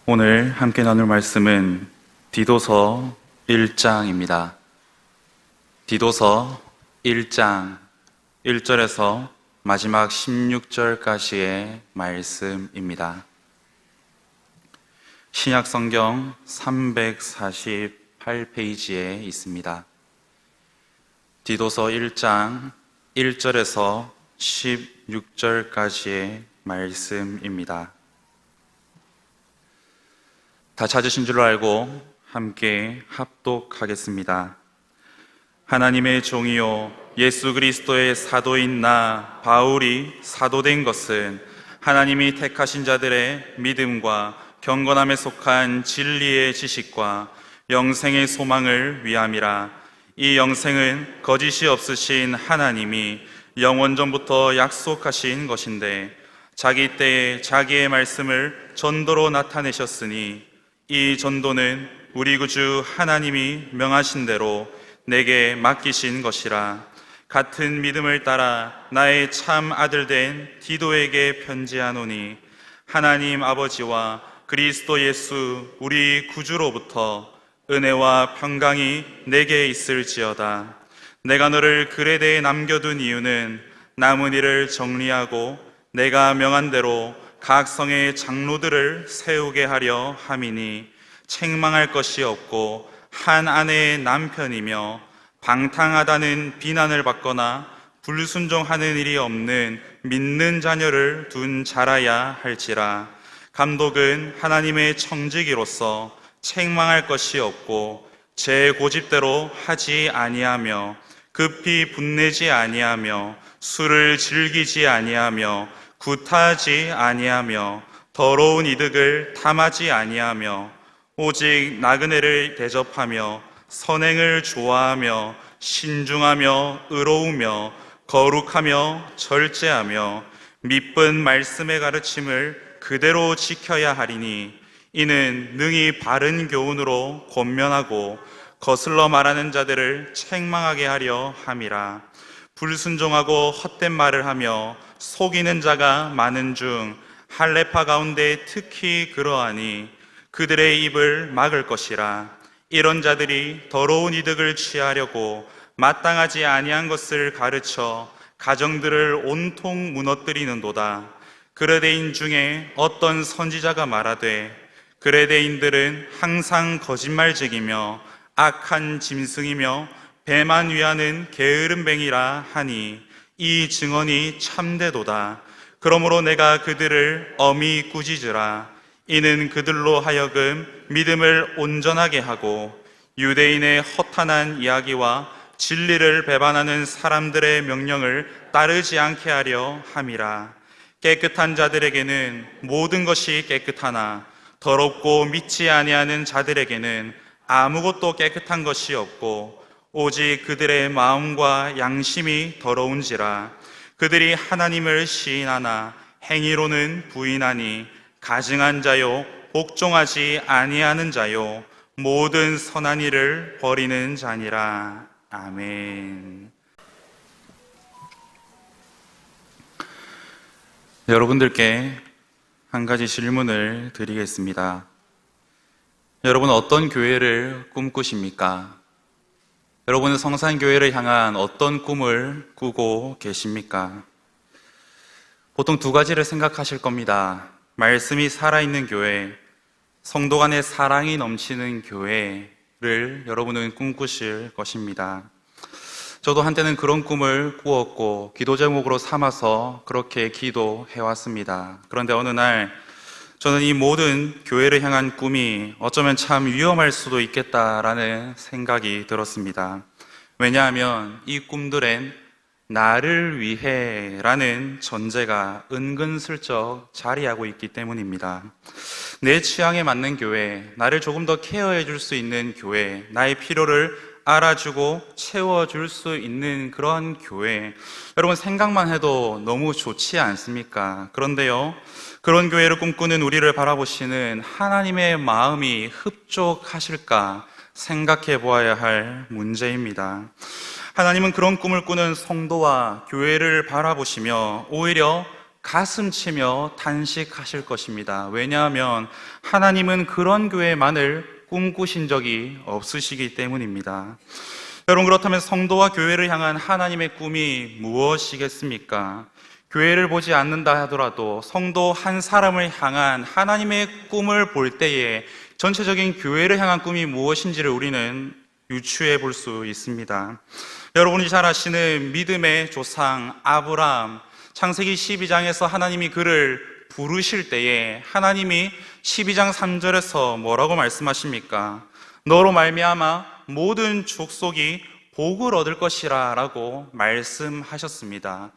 오늘 함께 나눌 말씀은 디도서 1장입니다. 디도서 1장 1절에서 마지막 16절까지의 말씀입니다. 신약성경 348페이지에 있습니다. 디도서 1장 1절에서 16절까지의 말씀입니다. 다 찾으신 줄로 알고 함께 합독하겠습니다. 하나님의 종이요 예수 그리스도의 사도인 나 바울이 사도된 것은 하나님이 택하신 자들의 믿음과 경건함에 속한 진리의 지식과 영생의 소망을 위함이라. 이 영생은 거짓이 없으신 하나님이 영원전부터 약속하신 것인데 자기 때에 자기의 말씀을 전도로 나타내셨으니 이 전도는 우리 구주 하나님이 명하신 대로 내게 맡기신 것이라. 같은 믿음을 따라 나의 참 아들 된 디도에게 편지하노니 하나님 아버지와 그리스도 예수 우리 구주로부터 은혜와 평강이 내게 있을지어다. 내가 너를 그레데에 남겨둔 이유는 남은 일을 정리하고 내가 명한 대로 각 성의 장로들을 세우게 하려 함이니 책망할 것이 없고 한 아내의 남편이며 방탕하다는 비난을 받거나 불순종하는 일이 없는 믿는 자녀를 둔 자라야 할지라. 감독은 하나님의 청지기로서 책망할 것이 없고 제 고집대로 하지 아니하며 급히 분내지 아니하며 술을 즐기지 아니하며 구타하지 아니하며 더러운 이득을 탐하지 아니하며 오직 나그네를 대접하며 선행을 좋아하며 신중하며 의로우며 거룩하며 절제하며 미쁜 말씀의 가르침을 그대로 지켜야 하리니 이는 능히 바른 교훈으로 권면하고 거슬러 말하는 자들을 책망하게 하려 함이라. 불순종하고 헛된 말을 하며 속이는 자가 많은 중 할례파 가운데 특히 그러하니 그들의 입을 막을 것이라. 이런 자들이 더러운 이득을 취하려고 마땅하지 아니한 것을 가르쳐 가정들을 온통 무너뜨리는도다. 그레데인 중에 어떤 선지자가 말하되 그레데인들은 항상 거짓말쟁이며 악한 짐승이며 배만 위하는 게으름뱅이라 하니 이 증언이 참되도다. 그러므로 내가 그들을 엄히 꾸짖으라. 이는 그들로 하여금 믿음을 온전하게 하고 유대인의 허탄한 이야기와 진리를 배반하는 사람들의 명령을 따르지 않게 하려 함이라. 깨끗한 자들에게는 모든 것이 깨끗하나 더럽고 믿지 아니하는 자들에게는 아무것도 깨끗한 것이 없고 오직 그들의 마음과 양심이 더러운지라. 그들이 하나님을 시인하나 행위로는 부인하니 가증한 자요 복종하지 아니하는 자요 모든 선한 일을 버리는 자니라. 아멘. 여러분들께 한 가지 질문을 드리겠습니다. 여러분은 어떤 교회를 꿈꾸십니까? 여러분은 성산교회를 향한 어떤 꿈을 꾸고 계십니까? 보통 두 가지를 생각하실 겁니다. 말씀이 살아있는 교회, 성도 간의 사랑이 넘치는 교회를 여러분은 꿈꾸실 것입니다. 저도 한때는 그런 꿈을 꾸었고 기도 제목으로 삼아서 그렇게 기도해왔습니다. 그런데 어느 날 저는 이 모든 교회를 향한 꿈이 어쩌면 참 위험할 수도 있겠다라는 생각이 들었습니다. 왜냐하면 이 꿈들엔 나를 위해 라는 전제가 은근슬쩍 자리하고 있기 때문입니다. 내 취향에 맞는 교회, 나를 조금 더 케어해 줄 수 있는 교회, 나의 필요를 알아주고 채워줄 수 있는 그런 교회, 여러분 생각만 해도 너무 좋지 않습니까? 그런데요, 그런 교회를 꿈꾸는 우리를 바라보시는 하나님의 마음이 흡족하실까 생각해 보아야 할 문제입니다. 하나님은 그런 꿈을 꾸는 성도와 교회를 바라보시며 오히려 가슴치며 탄식하실 것입니다. 왜냐하면 하나님은 그런 교회만을 꿈꾸신 적이 없으시기 때문입니다. 여러분, 그렇다면 성도와 교회를 향한 하나님의 꿈이 무엇이겠습니까? 교회를 보지 않는다 하더라도 성도 한 사람을 향한 하나님의 꿈을 볼 때에 전체적인 교회를 향한 꿈이 무엇인지를 우리는 유추해 볼 수 있습니다. 여러분이 잘 아시는 믿음의 조상 아브라함, 창세기 12장에서 하나님이 그를 부르실 때에 하나님이 12장 3절에서 뭐라고 말씀하십니까? 너로 말미암아 모든 족속이 복을 얻을 것이라 라고 말씀하셨습니다.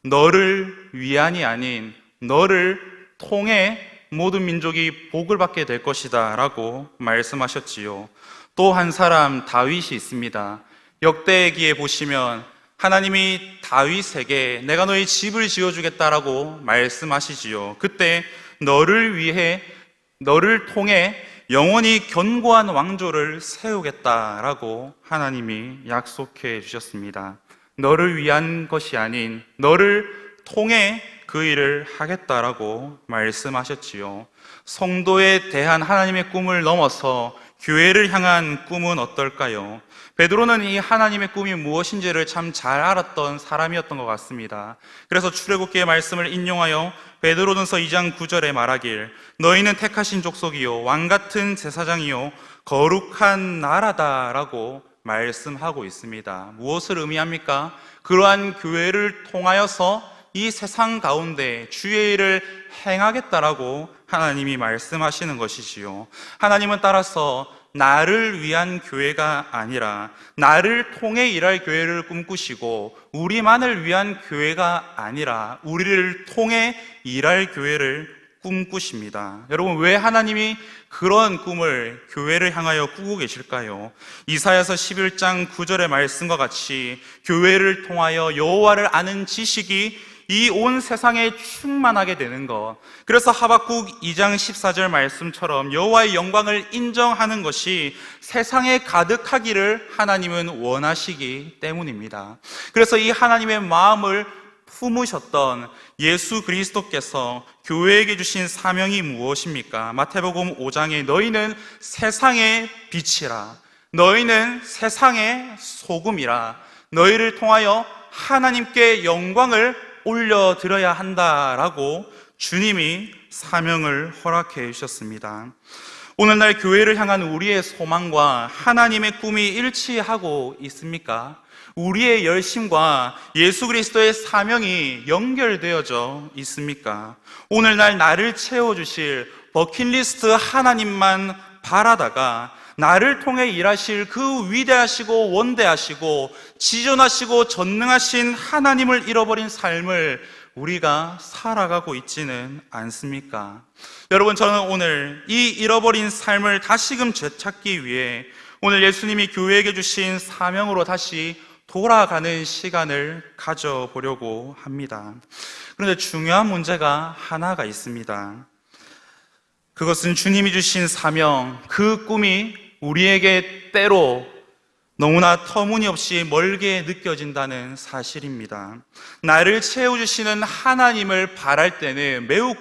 너를 위한이 아닌 너를 통해 모든 민족이 복을 받게 될 것이다 라고 말씀하셨지요. 또 한 사람 다윗이 있습니다. 역대기에 보시면 하나님이 다윗에게 내가 너의 집을 지어주겠다라고 말씀하시지요. 그때 너를 위해 너를 통해 영원히 견고한 왕조를 세우겠다라고 하나님이 약속해 주셨습니다. 너를 위한 것이 아닌 너를 통해 그 일을 하겠다라고 말씀하셨지요. 성도에 대한 하나님의 꿈을 넘어서 교회를 향한 꿈은 어떨까요? 베드로는 이 하나님의 꿈이 무엇인지를 참 잘 알았던 사람이었던 것 같습니다. 그래서 출애굽기의 말씀을 인용하여 베드로전서 2장 9절에 말하길 너희는 택하신 족속이요 왕같은 제사장이요 거룩한 나라다라고 말씀하고 있습니다. 무엇을 의미합니까? 그러한 교회를 통하여서 이 세상 가운데 주의 일을 행하겠다라고 하나님이 말씀하시는 것이지요. 하나님은 따라서 나를 위한 교회가 아니라 나를 통해 일할 교회를 꿈꾸시고 우리만을 위한 교회가 아니라 우리를 통해 일할 교회를 꿈꾸십니다. 여러분, 왜 하나님이 그런 꿈을 교회를 향하여 꾸고 계실까요? 이사야서 11장 9절의 말씀과 같이 교회를 통하여 여호와를 아는 지식이 이 온 세상에 충만하게 되는 것. 그래서 하박국 2장 14절 말씀처럼 여호와의 영광을 인정하는 것이 세상에 가득하기를 하나님은 원하시기 때문입니다. 그래서 이 하나님의 마음을 품으셨던 예수 그리스도께서 교회에게 주신 사명이 무엇입니까? 마태복음 5장에 너희는 세상의 빛이라, 너희는 세상의 소금이라, 너희를 통하여 하나님께 영광을 올려드려야 한다라고 주님이 사명을 허락해 주셨습니다. 오늘날 교회를 향한 우리의 소망과 하나님의 꿈이 일치하고 있습니까? 우리의 열심과 예수 그리스도의 사명이 연결되어져 있습니까? 오늘날 나를 채워주실 버킷리스트 하나님만 바라다가 나를 통해 일하실 그 위대하시고 원대하시고 지존하시고 전능하신 하나님을 잃어버린 삶을 우리가 살아가고 있지는 않습니까? 여러분, 저는 오늘 이 잃어버린 삶을 다시금 되찾기 위해 오늘 예수님이 교회에게 주신 사명으로 다시 돌아가는 시간을 가져보려고 합니다. 그런데 중요한 문제가 하나가 있습니다. 그것은 주님이 주신 사명, 그 꿈이 우리에게 때로 너무나 터무니없이 멀게 느껴진다는 사실입니다. 나를 채워주시는 하나님을 바랄 때는 매우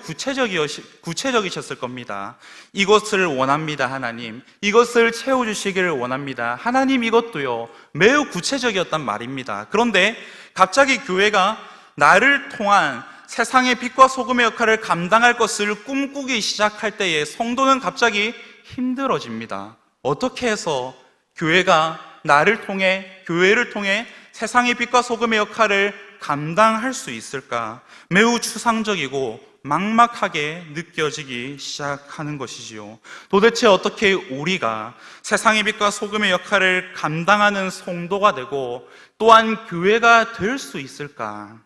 구체적이셨을 겁니다. 이것을 원합니다, 하나님. 이것을 채워주시기를 원합니다. 하나님, 이것도요. 매우 구체적이었단 말입니다. 그런데 갑자기 교회가 나를 통한 세상의 빛과 소금의 역할을 감당할 것을 꿈꾸기 시작할 때에 성도는 갑자기 힘들어집니다. 어떻게 해서 교회가 나를 통해, 교회를 통해 세상의 빛과 소금의 역할을 감당할 수 있을까? 매우 추상적이고 막막하게 느껴지기 시작하는 것이지요. 도대체 어떻게 우리가 세상의 빛과 소금의 역할을 감당하는 성도가 되고 또한 교회가 될 수 있을까?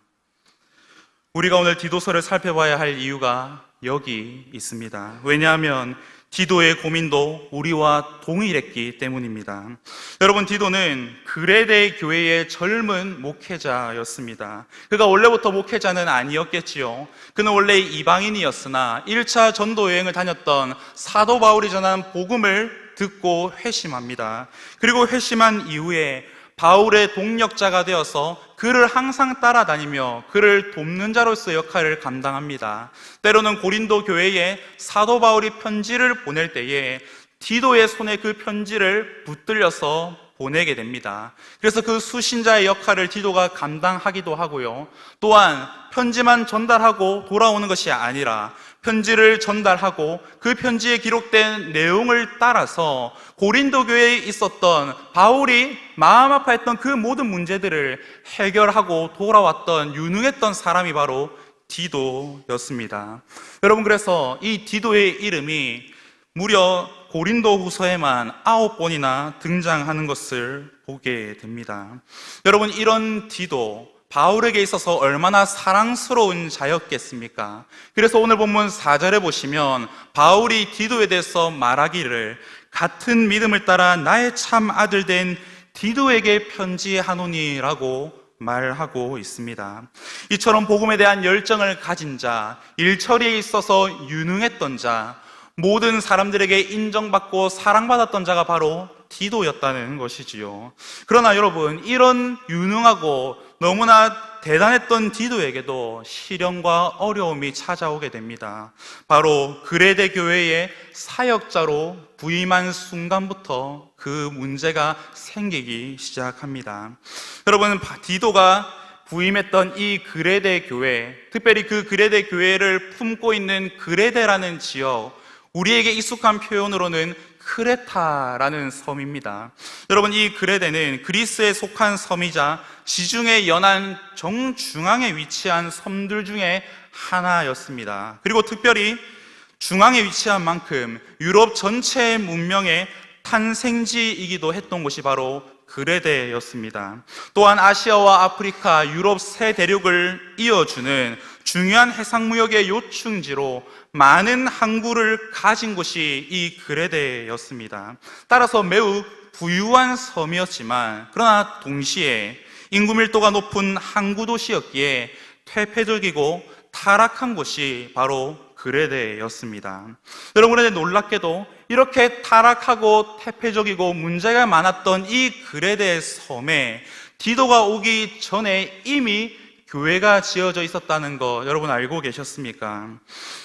우리가 오늘 디도서를 살펴봐야 할 이유가 여기 있습니다. 왜냐하면 디도의 고민도 우리와 동일했기 때문입니다. 여러분, 디도는 그레데 교회의 젊은 목회자였습니다. 그가 원래부터 목회자는 아니었겠지요. 그는 원래 이방인이었으나 1차 전도 여행을 다녔던 사도 바울이 전한 복음을 듣고 회심합니다. 그리고 회심한 이후에 바울의 동력자가 되어서 그를 항상 따라다니며 그를 돕는 자로서 역할을 감당합니다. 때로는 고린도 교회에 사도 바울이 편지를 보낼 때에 디도의 손에 그 편지를 붙들려서 보내게 됩니다. 그래서 그 수신자의 역할을 디도가 감당하기도 하고요. 또한 편지만 전달하고 돌아오는 것이 아니라 편지를 전달하고 그 편지에 기록된 내용을 따라서 고린도 교회에 있었던 바울이 마음 아파했던 그 모든 문제들을 해결하고 돌아왔던 유능했던 사람이 바로 디도였습니다. 여러분, 그래서 이 디도의 이름이 무려 고린도 후서에만 9번이나 등장하는 것을 보게 됩니다. 여러분, 이런 디도, 바울에게 있어서 얼마나 사랑스러운 자였겠습니까? 그래서 오늘 본문 4절에 보시면 바울이 디도에 대해서 말하기를 같은 믿음을 따라 나의 참 아들 된 디도에게 편지하노니라고 말하고 있습니다. 이처럼 복음에 대한 열정을 가진 자, 일처리에 있어서 유능했던 자, 모든 사람들에게 인정받고 사랑받았던 자가 바로 디도였다는 것이지요. 그러나 여러분, 이런 유능하고 너무나 대단했던 디도에게도 시련과 어려움이 찾아오게 됩니다. 바로 그레데 교회의 사역자로 부임한 순간부터 그 문제가 생기기 시작합니다. 여러분, 디도가 부임했던 이 그레데 교회, 특별히 그 그레데 교회를 품고 있는 그레데라는 지역, 우리에게 익숙한 표현으로는 크레타라는 섬입니다. 여러분, 이 그레데는 그리스에 속한 섬이자 지중해 연안 정중앙에 위치한 섬들 중에 하나였습니다. 그리고 특별히 중앙에 위치한 만큼 유럽 전체의 문명의 탄생지이기도 했던 곳이 바로 그레데였습니다. 또한 아시아와 아프리카, 유럽 세 대륙을 이어주는 중요한 해상무역의 요충지로 많은 항구를 가진 곳이 이 그레데였습니다. 따라서 매우 부유한 섬이었지만 그러나 동시에 인구 밀도가 높은 항구 도시였기에 퇴폐적이고 타락한 곳이 바로 그레데였습니다. 여러분, 그런데 놀랍게도 이렇게 타락하고 퇴폐적이고 문제가 많았던 이 그레데 섬에 디도가 오기 전에 이미 교회가 지어져 있었다는 거 여러분 알고 계셨습니까?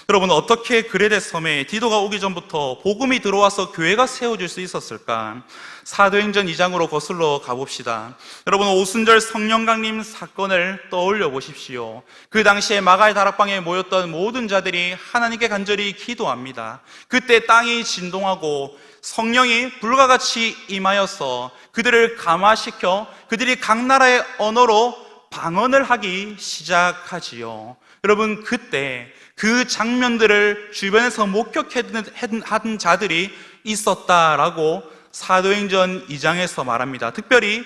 여러분, 어떻게 그레데 섬에 디도가 오기 전부터 복음이 들어와서 교회가 세워질 수 있었을까? 사도행전 2장으로 거슬러 가봅시다. 여러분, 오순절 성령 강림 사건을 떠올려 보십시오. 그 당시에 마가의 다락방에 모였던 모든 자들이 하나님께 간절히 기도합니다. 그때 땅이 진동하고 성령이 불과 같이 임하여서 그들을 감화시켜 그들이 각 나라의 언어로 방언을 하기 시작하지요. 여러분, 그때 그 장면들을 주변에서 목격하던 자들이 있었다라고 사도행전 2장에서 말합니다. 특별히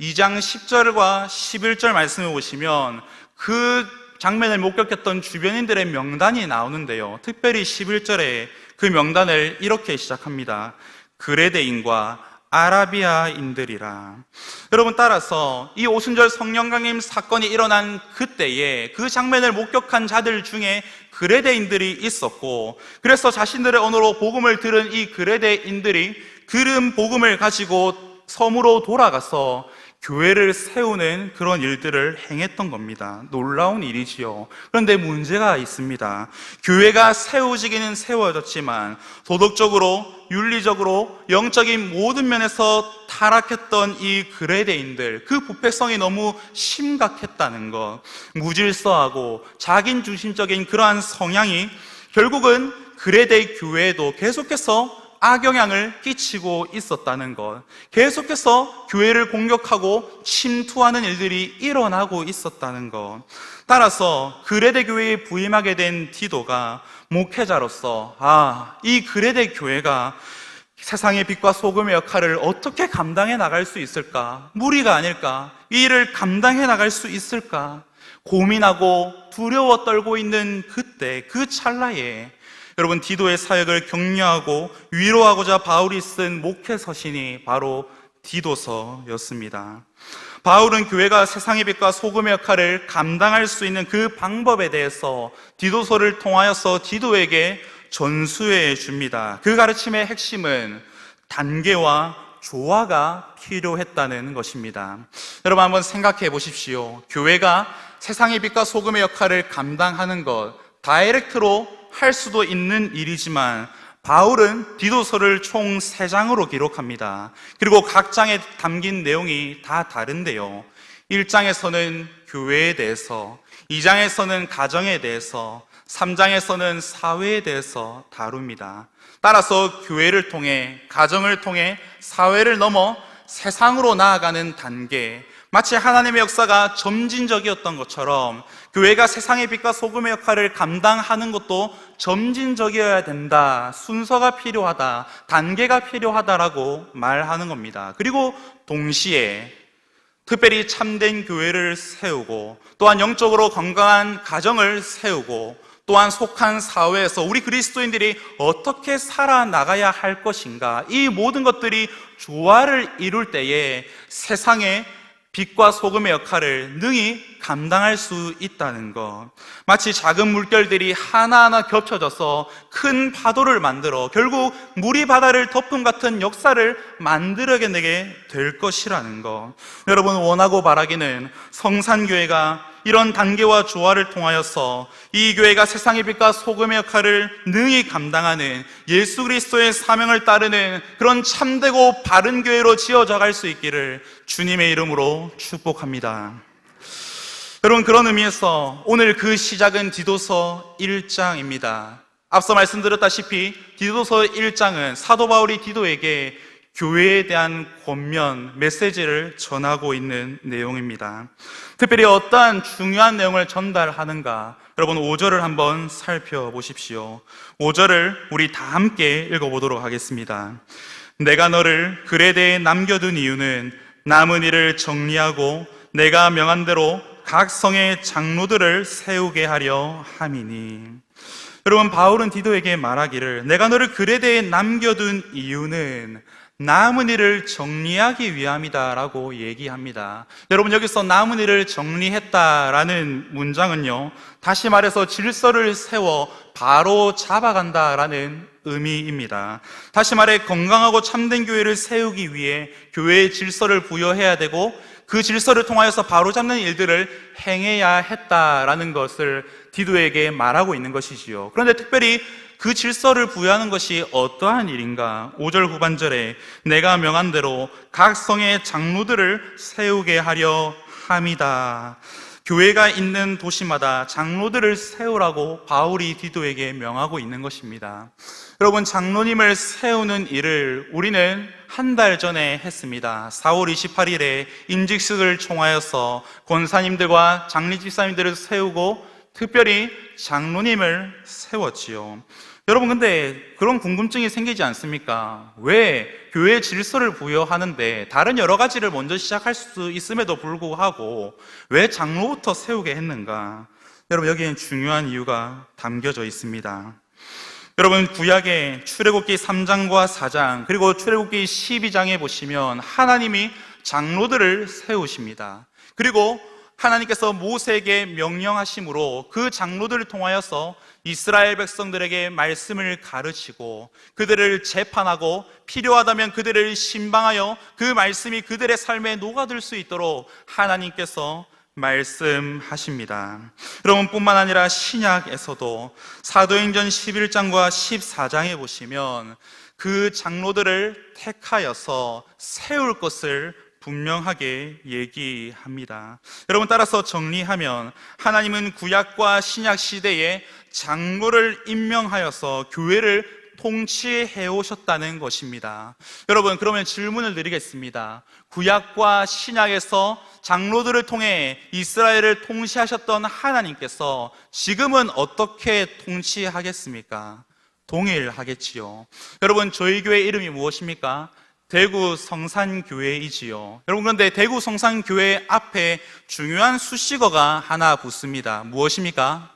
2장 10절과 11절 말씀을 보시면 그 장면을 목격했던 주변인들의 명단이 나오는데요. 특별히 11절에 그 명단을 이렇게 시작합니다. 그레데인과 아라비아인들이라. 여러분, 따라서 이 오순절 성령 강림 사건이 일어난 그때에 그 장면을 목격한 자들 중에 그레데인들이 있었고, 그래서 자신들의 언어로 복음을 들은 이 그레데인들이 들은 복음을 가지고 섬으로 돌아가서 교회를 세우는 그런 일들을 행했던 겁니다. 놀라운 일이지요. 그런데 문제가 있습니다. 교회가 세워지기는 세워졌지만 도덕적으로, 윤리적으로, 영적인 모든 면에서 타락했던 이 그레데인들, 그 부패성이 너무 심각했다는 것, 무질서하고 자기중심적인 그러한 성향이 결국은 그레데 교회에도 계속해서 악영향을 끼치고 있었다는 것, 계속해서 교회를 공격하고 침투하는 일들이 일어나고 있었다는 것. 따라서 그레데 교회에 부임하게 된 디도가 목회자로서 이 그레데 교회가 세상의 빛과 소금의 역할을 어떻게 감당해 나갈 수 있을까? 무리가 아닐까? 이 일을 감당해 나갈 수 있을까? 고민하고 두려워 떨고 있는 그때, 그 찰나에 여러분, 디도의 사역을 격려하고 위로하고자 바울이 쓴 목회 서신이 바로 디도서였습니다. 바울은 교회가 세상의 빛과 소금의 역할을 감당할 수 있는 그 방법에 대해서 디도서를 통하여서 디도에게 전수해 줍니다. 그 가르침의 핵심은 단계와 조화가 필요했다는 것입니다. 여러분 한번 생각해 보십시오. 교회가 세상의 빛과 소금의 역할을 감당하는 것, 다이렉트로 할 수도 있는 일이지만 바울은 디도서를 총 3장으로 기록합니다. 그리고 각 장에 담긴 내용이 다 다른데요. 1장에서는 교회에 대해서, 2장에서는 가정에 대해서, 3장에서는 사회에 대해서 다룹니다. 따라서 교회를 통해, 가정을 통해 사회를 넘어 세상으로 나아가는 단계, 마치 하나님의 역사가 점진적이었던 것처럼 교회가 세상의 빛과 소금의 역할을 감당하는 것도 점진적이어야 된다, 순서가 필요하다, 단계가 필요하다라고 말하는 겁니다. 그리고 동시에 특별히 참된 교회를 세우고, 또한 영적으로 건강한 가정을 세우고, 또한 속한 사회에서 우리 그리스도인들이 어떻게 살아나가야 할 것인가, 이 모든 것들이 조화를 이룰 때에 세상의 빛과 소금의 역할을 능히 감당할 수 있다는 것, 마치 작은 물결들이 하나하나 겹쳐져서 큰 파도를 만들어 결국 물이 바다를 덮음 같은 역사를 만들어내게 될 것이라는 것. 여러분, 원하고 바라기는 성산교회가 이런 단계와 조화를 통하여서 이 교회가 세상의 빛과 소금의 역할을 능히 감당하는 예수 그리스도의 사명을 따르는 그런 참되고 바른 교회로 지어져 갈 수 있기를 주님의 이름으로 축복합니다. 여러분, 그런 의미에서 오늘 그 시작은 디도서 1장입니다. 앞서 말씀드렸다시피 디도서 1장은 사도 바울이 디도에게 교회에 대한 권면, 메시지를 전하고 있는 내용입니다. 특별히 어떠한 중요한 내용을 전달하는가, 여러분 5절을 한번 살펴보십시오. 5절을 우리 다 함께 읽어보도록 하겠습니다. 내가 너를 그레데에 남겨둔 이유는 남은 일을 정리하고 내가 명한 대로 각 성의 장로들을 세우게 하려 함이니. 여러분, 바울은 디도에게 말하기를 내가 너를 그레데에 남겨둔 이유는 남은 일을 정리하기 위함이다 라고 얘기합니다. 여러분, 여기서 남은 일을 정리했다라는 문장은요, 다시 말해서 질서를 세워 바로 잡아간다라는 의미입니다. 다시 말해 건강하고 참된 교회를 세우기 위해 교회의 질서를 부여해야 되고 그 질서를 통하여서 바로잡는 일들을 행해야 했다라는 것을 디도에게 말하고 있는 것이지요. 그런데 특별히 그 질서를 부여하는 것이 어떠한 일인가? 5절 후반절에 내가 명한 대로 각 성의 장로들을 세우게 하려 함이다. 교회가 있는 도시마다 장로들을 세우라고 바울이 디도에게 명하고 있는 것입니다. 여러분, 장로님을 세우는 일을 우리는 한 달 전에 했습니다. 4월 28일에 임직식을 총하여서 권사님들과 장리집사님들을 세우고 특별히 장로님을 세웠지요. 여러분, 근데 그런 궁금증이 생기지 않습니까? 왜 교회 질서를 부여하는데 다른 여러 가지를 먼저 시작할 수 있음에도 불구하고 왜 장로부터 세우게 했는가? 여러분, 여기엔 중요한 이유가 담겨져 있습니다. 여러분, 구약의 출애굽기 3장과 4장 그리고 출애굽기 12장에 보시면 하나님이 장로들을 세우십니다. 그리고 하나님께서 모세에게 명령하심으로 그 장로들을 통하여서 이스라엘 백성들에게 말씀을 가르치고 그들을 재판하고 필요하다면 그들을 신방하여 그 말씀이 그들의 삶에 녹아들 수 있도록 하나님께서 말씀하십니다. 여러분, 뿐만 아니라 신약에서도 사도행전 11장과 14장에 보시면 그 장로들을 택하여서 세울 것을 분명하게 얘기합니다. 여러분, 따라서 정리하면 하나님은 구약과 신약 시대에 장로를 임명하여서 교회를 통치해 오셨다는 것입니다. 여러분, 그러면 질문을 드리겠습니다. 구약과 신약에서 장로들을 통해 이스라엘을 통치하셨던 하나님께서 지금은 어떻게 통치하겠습니까? 동일하겠지요. 여러분, 저희 교회 이름이 무엇입니까? 대구 성산교회이지요. 여러분, 그런데 대구 성산교회 앞에 중요한 수식어가 하나 붙습니다. 무엇입니까?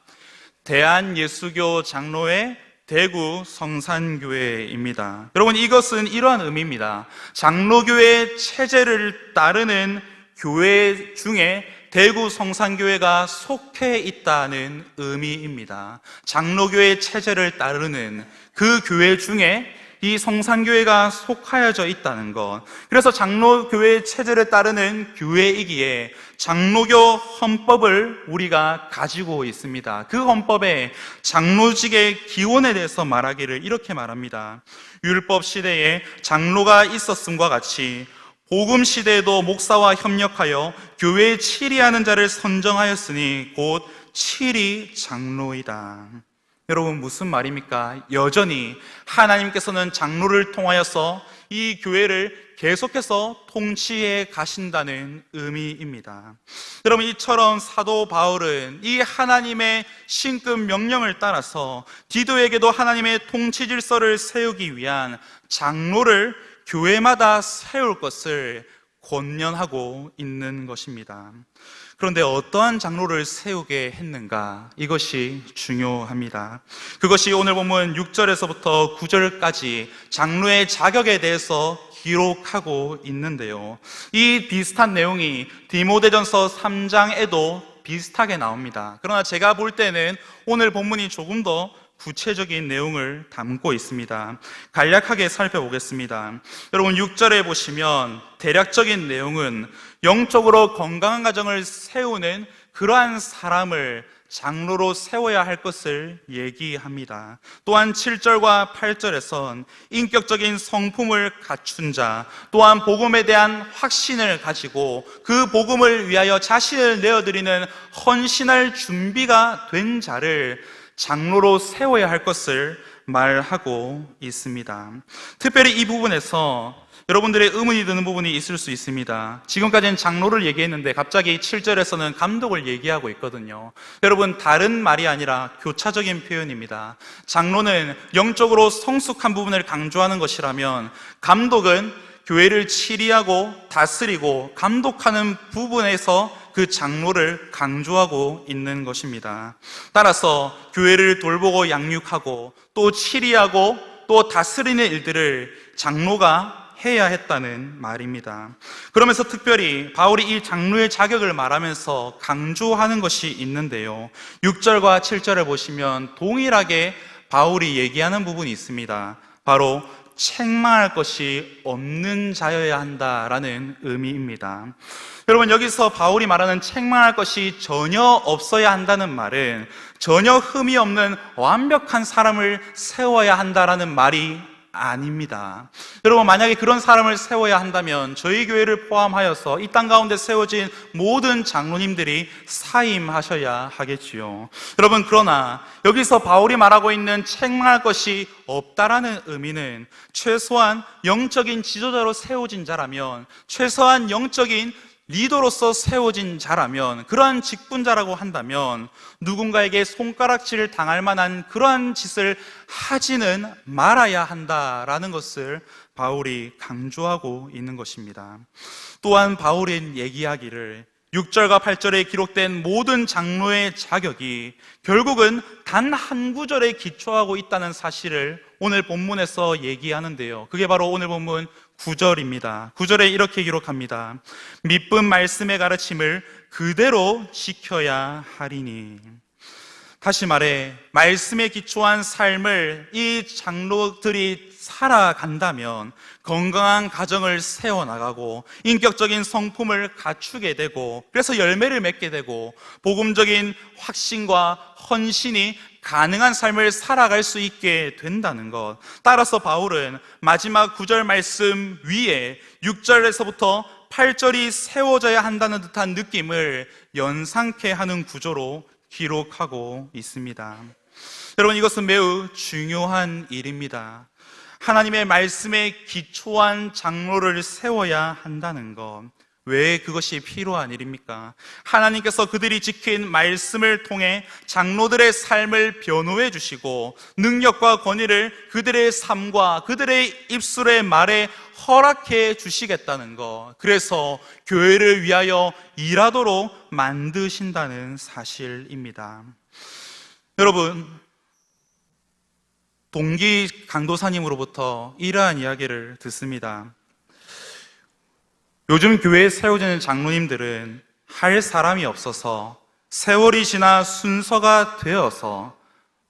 대한예수교 장로회 대구 성산교회입니다. 여러분, 이것은 이러한 의미입니다. 장로교회 체제를 따르는 교회 중에 대구 성산교회가 속해 있다는 의미입니다. 장로교회 체제를 따르는 그 교회 중에 이 성산교회가 속하여져 있다는 것. 그래서 장로교회 체제를 따르는 교회이기에 장로교 헌법을 우리가 가지고 있습니다. 그 헌법에 장로직의 기원에 대해서 말하기를 이렇게 말합니다. 율법 시대에 장로가 있었음과 같이 복음 시대에도 목사와 협력하여 교회에 치리하는 자를 선정하였으니 곧 치리 장로이다. 여러분, 무슨 말입니까? 여전히 하나님께서는 장로를 통하여서 이 교회를 계속해서 통치해 가신다는 의미입니다. 여러분, 이처럼 사도 바울은 이 하나님의 신급 명령을 따라서 디도에게도 하나님의 통치 질서를 세우기 위한 장로를 교회마다 세울 것을 권면하고 있는 것입니다. 그런데 어떠한 장로를 세우게 했는가? 이것이 중요합니다. 그것이 오늘 본문 6절에서부터 9절까지 장로의 자격에 대해서 기록하고 있는데요. 이 비슷한 내용이 디모데전서 3장에도 비슷하게 나옵니다. 그러나 제가 볼 때는 오늘 본문이 조금 더 구체적인 내용을 담고 있습니다. 간략하게 살펴보겠습니다. 여러분, 6절에 보시면 대략적인 내용은 영적으로 건강한 가정을 세우는 그러한 사람을 장로로 세워야 할 것을 얘기합니다. 또한 7절과 8절에선 인격적인 성품을 갖춘 자, 또한 복음에 대한 확신을 가지고 그 복음을 위하여 자신을 내어드리는 헌신할 준비가 된 자를 장로로 세워야 할 것을 말하고 있습니다. 특별히 이 부분에서 여러분들의 의문이 드는 부분이 있을 수 있습니다. 지금까지는 장로를 얘기했는데 갑자기 7절에서는 감독을 얘기하고 있거든요. 여러분, 다른 말이 아니라 교차적인 표현입니다. 장로는 영적으로 성숙한 부분을 강조하는 것이라면 감독은 교회를 치리하고 다스리고 감독하는 부분에서 그 장로를 강조하고 있는 것입니다. 따라서 교회를 돌보고 양육하고 또 치리하고 또 다스리는 일들을 장로가 해야 했다는 말입니다. 그러면서 특별히 바울이 이 장로의 자격을 말하면서 강조하는 것이 있는데요. 6절과 7절을 보시면 동일하게 바울이 얘기하는 부분이 있습니다. 바로 책망할 것이 없는 자여야 한다라는 의미입니다. 여러분, 여기서 바울이 말하는 책망할 것이 전혀 없어야 한다는 말은 전혀 흠이 없는 완벽한 사람을 세워야 한다라는 말이 아닙니다. 여러분, 만약에 그런 사람을 세워야 한다면 저희 교회를 포함하여서 이 땅 가운데 세워진 모든 장로님들이 사임하셔야 하겠지요. 여러분, 그러나 여기서 바울이 말하고 있는 책망할 것이 없다라는 의미는 최소한 영적인 지도자로 세워진 자라면, 최소한 영적인 리더로서 세워진 자라면, 그러한 직분자라고 한다면 누군가에게 손가락질을 당할 만한 그러한 짓을 하지는 말아야 한다라는 것을 바울이 강조하고 있는 것입니다. 또한 바울이 얘기하기를 6절과 8절에 기록된 모든 장로의 자격이 결국은 단 한 구절에 기초하고 있다는 사실을 오늘 본문에서 얘기하는데요. 그게 바로 오늘 본문 9절입니다. 9절에 이렇게 기록합니다. 믿음 말씀의 가르침을 그대로 지켜야 하리니. 다시 말해, 말씀에 기초한 삶을 이 장로들이 살아간다면 건강한 가정을 세워나가고 인격적인 성품을 갖추게 되고, 그래서 열매를 맺게 되고 복음적인 확신과 헌신이 가능한 삶을 살아갈 수 있게 된다는 것. 따라서 바울은 마지막 9절 말씀 위에 6절에서부터 8절이 세워져야 한다는 듯한 느낌을 연상케 하는 구조로 기록하고 있습니다. 여러분, 이것은 매우 중요한 일입니다. 하나님의 말씀에 기초한 장로를 세워야 한다는 것. 왜 그것이 필요한 일입니까? 하나님께서 그들이 지킨 말씀을 통해 장로들의 삶을 변호해 주시고 능력과 권위를 그들의 삶과 그들의 입술의 말에 허락해 주시겠다는 것. 그래서 교회를 위하여 일하도록 만드신다는 사실입니다. 여러분, 동기 강도사님으로부터 이러한 이야기를 듣습니다. 요즘 교회에 세워지는 장로님들은 할 사람이 없어서 세월이 지나 순서가 되어서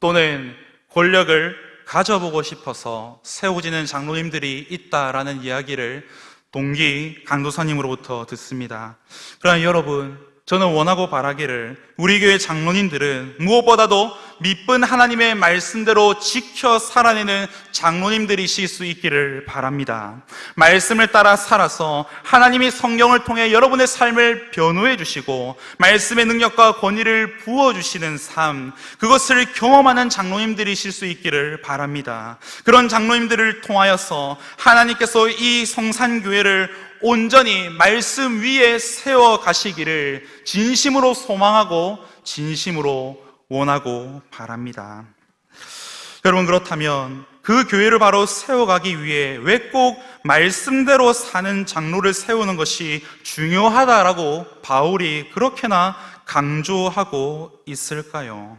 또는 권력을 가져보고 싶어서 세워지는 장로님들이 있다라는 이야기를 동기 강도사님으로부터 듣습니다. 그러나 여러분, 저는 원하고 바라기를 우리 교회 장로님들은 무엇보다도 믿은 하나님의 말씀대로 지켜 살아내는 장로님들이실 수 있기를 바랍니다. 말씀을 따라 살아서 하나님이 성경을 통해 여러분의 삶을 변호해 주시고 말씀의 능력과 권위를 부어주시는 삶, 그것을 경험하는 장로님들이실 수 있기를 바랍니다. 그런 장로님들을 통하여서 하나님께서 이 성산교회를 온전히 말씀 위에 세워 가시기를 진심으로 소망하고 진심으로 원하고 바랍니다. 여러분, 그렇다면 그 교회를 바로 세워가기 위해 왜 꼭 말씀대로 사는 장로를 세우는 것이 중요하다라고 바울이 그렇게나 강조하고 있을까요?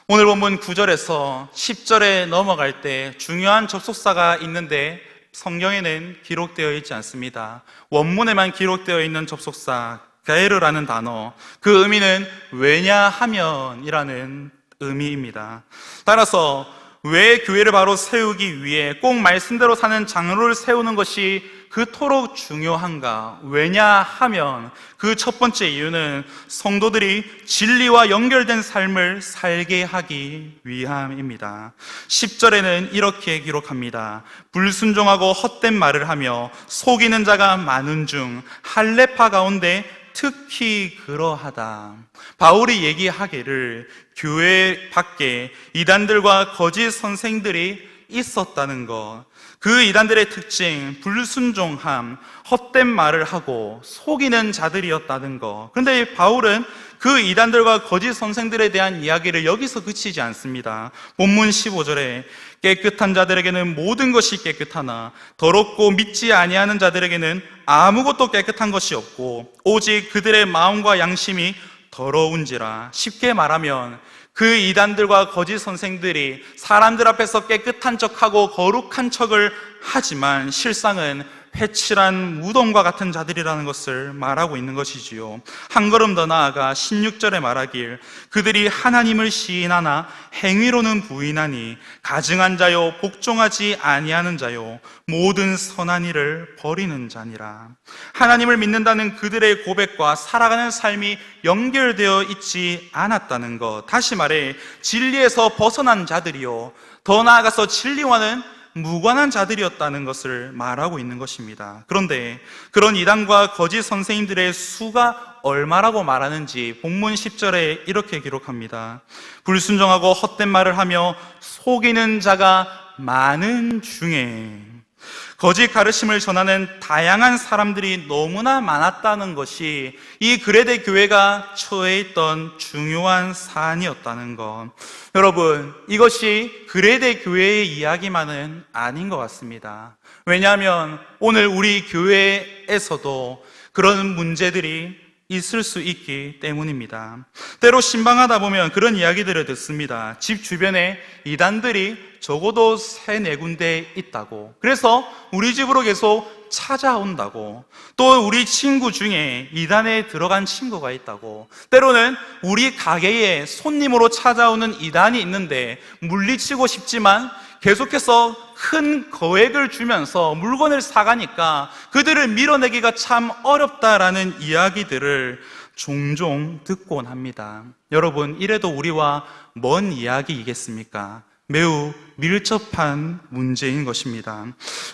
오늘 본문 9절에서 10절에 넘어갈 때 중요한 접속사가 있는데 성경에는 기록되어 있지 않습니다. 원문에만 기록되어 있는 접속사 게르라는 단어, 그 의미는 왜냐하면이라는 의미입니다. 따라서 왜 교회를 바로 세우기 위해 꼭 말씀대로 사는 장로를 세우는 것이 그토록 중요한가? 왜냐하면 그 첫 번째 이유는 성도들이 진리와 연결된 삶을 살게 하기 위함입니다. 10절에는 이렇게 기록합니다. 불순종하고 헛된 말을 하며 속이는 자가 많은 중 할례파 가운데 특히 그러하다. 바울이 얘기하기를 교회 밖에 이단들과 거짓 선생들이 있었다는 것, 그 이단들의 특징, 불순종함, 헛된 말을 하고 속이는 자들이었다는 것. 그런데 바울은 그 이단들과 거짓 선생들에 대한 이야기를 여기서 그치지 않습니다. 본문 15절에 깨끗한 자들에게는 모든 것이 깨끗하나 더럽고 믿지 아니하는 자들에게는 아무것도 깨끗한 것이 없고 오직 그들의 마음과 양심이 더러운지라. 쉽게 말하면 그 이단들과 거짓 선생들이 사람들 앞에서 깨끗한 척하고 거룩한 척을 하지만 실상은 회칠한 무덤과 같은 자들이라는 것을 말하고 있는 것이지요. 한 걸음 더 나아가 16절에 말하길 그들이 하나님을 시인하나 행위로는 부인하니 가증한 자요 복종하지 아니하는 자요 모든 선한 일을 버리는 자니라. 하나님을 믿는다는 그들의 고백과 살아가는 삶이 연결되어 있지 않았다는 것, 다시 말해 진리에서 벗어난 자들이요, 더 나아가서 진리와는 무관한 자들이었다는 것을 말하고 있는 것입니다. 그런데 그런 이단과 거짓 선생님들의 수가 얼마라고 말하는지 본문 10절에 이렇게 기록합니다. 불순종하고 헛된 말을 하며 속이는 자가 많은 중에, 거짓 가르침을 전하는 다양한 사람들이 너무나 많았다는 것이 이 그레데 교회가 처해 있던 중요한 사안이었다는 것. 여러분, 이것이 그레데 교회의 이야기만은 아닌 것 같습니다. 왜냐하면 오늘 우리 교회에서도 그런 문제들이 있을 수 있기 때문입니다. 때로 신방하다 보면 그런 이야기들을 듣습니다. 집 주변에 이단들이 적어도 3-4군데 있다고, 그래서 우리 집으로 계속 찾아온다고, 또 우리 친구 중에 이단에 들어간 친구가 있다고, 때로는 우리 가게에 손님으로 찾아오는 이단이 있는데 물리치고 싶지만 계속해서 큰 거액을 주면서 물건을 사가니까 그들을 밀어내기가 참 어렵다라는 이야기들을 종종 듣곤 합니다. 여러분, 이래도 우리와 먼 이야기이겠습니까? 매우 밀접한 문제인 것입니다.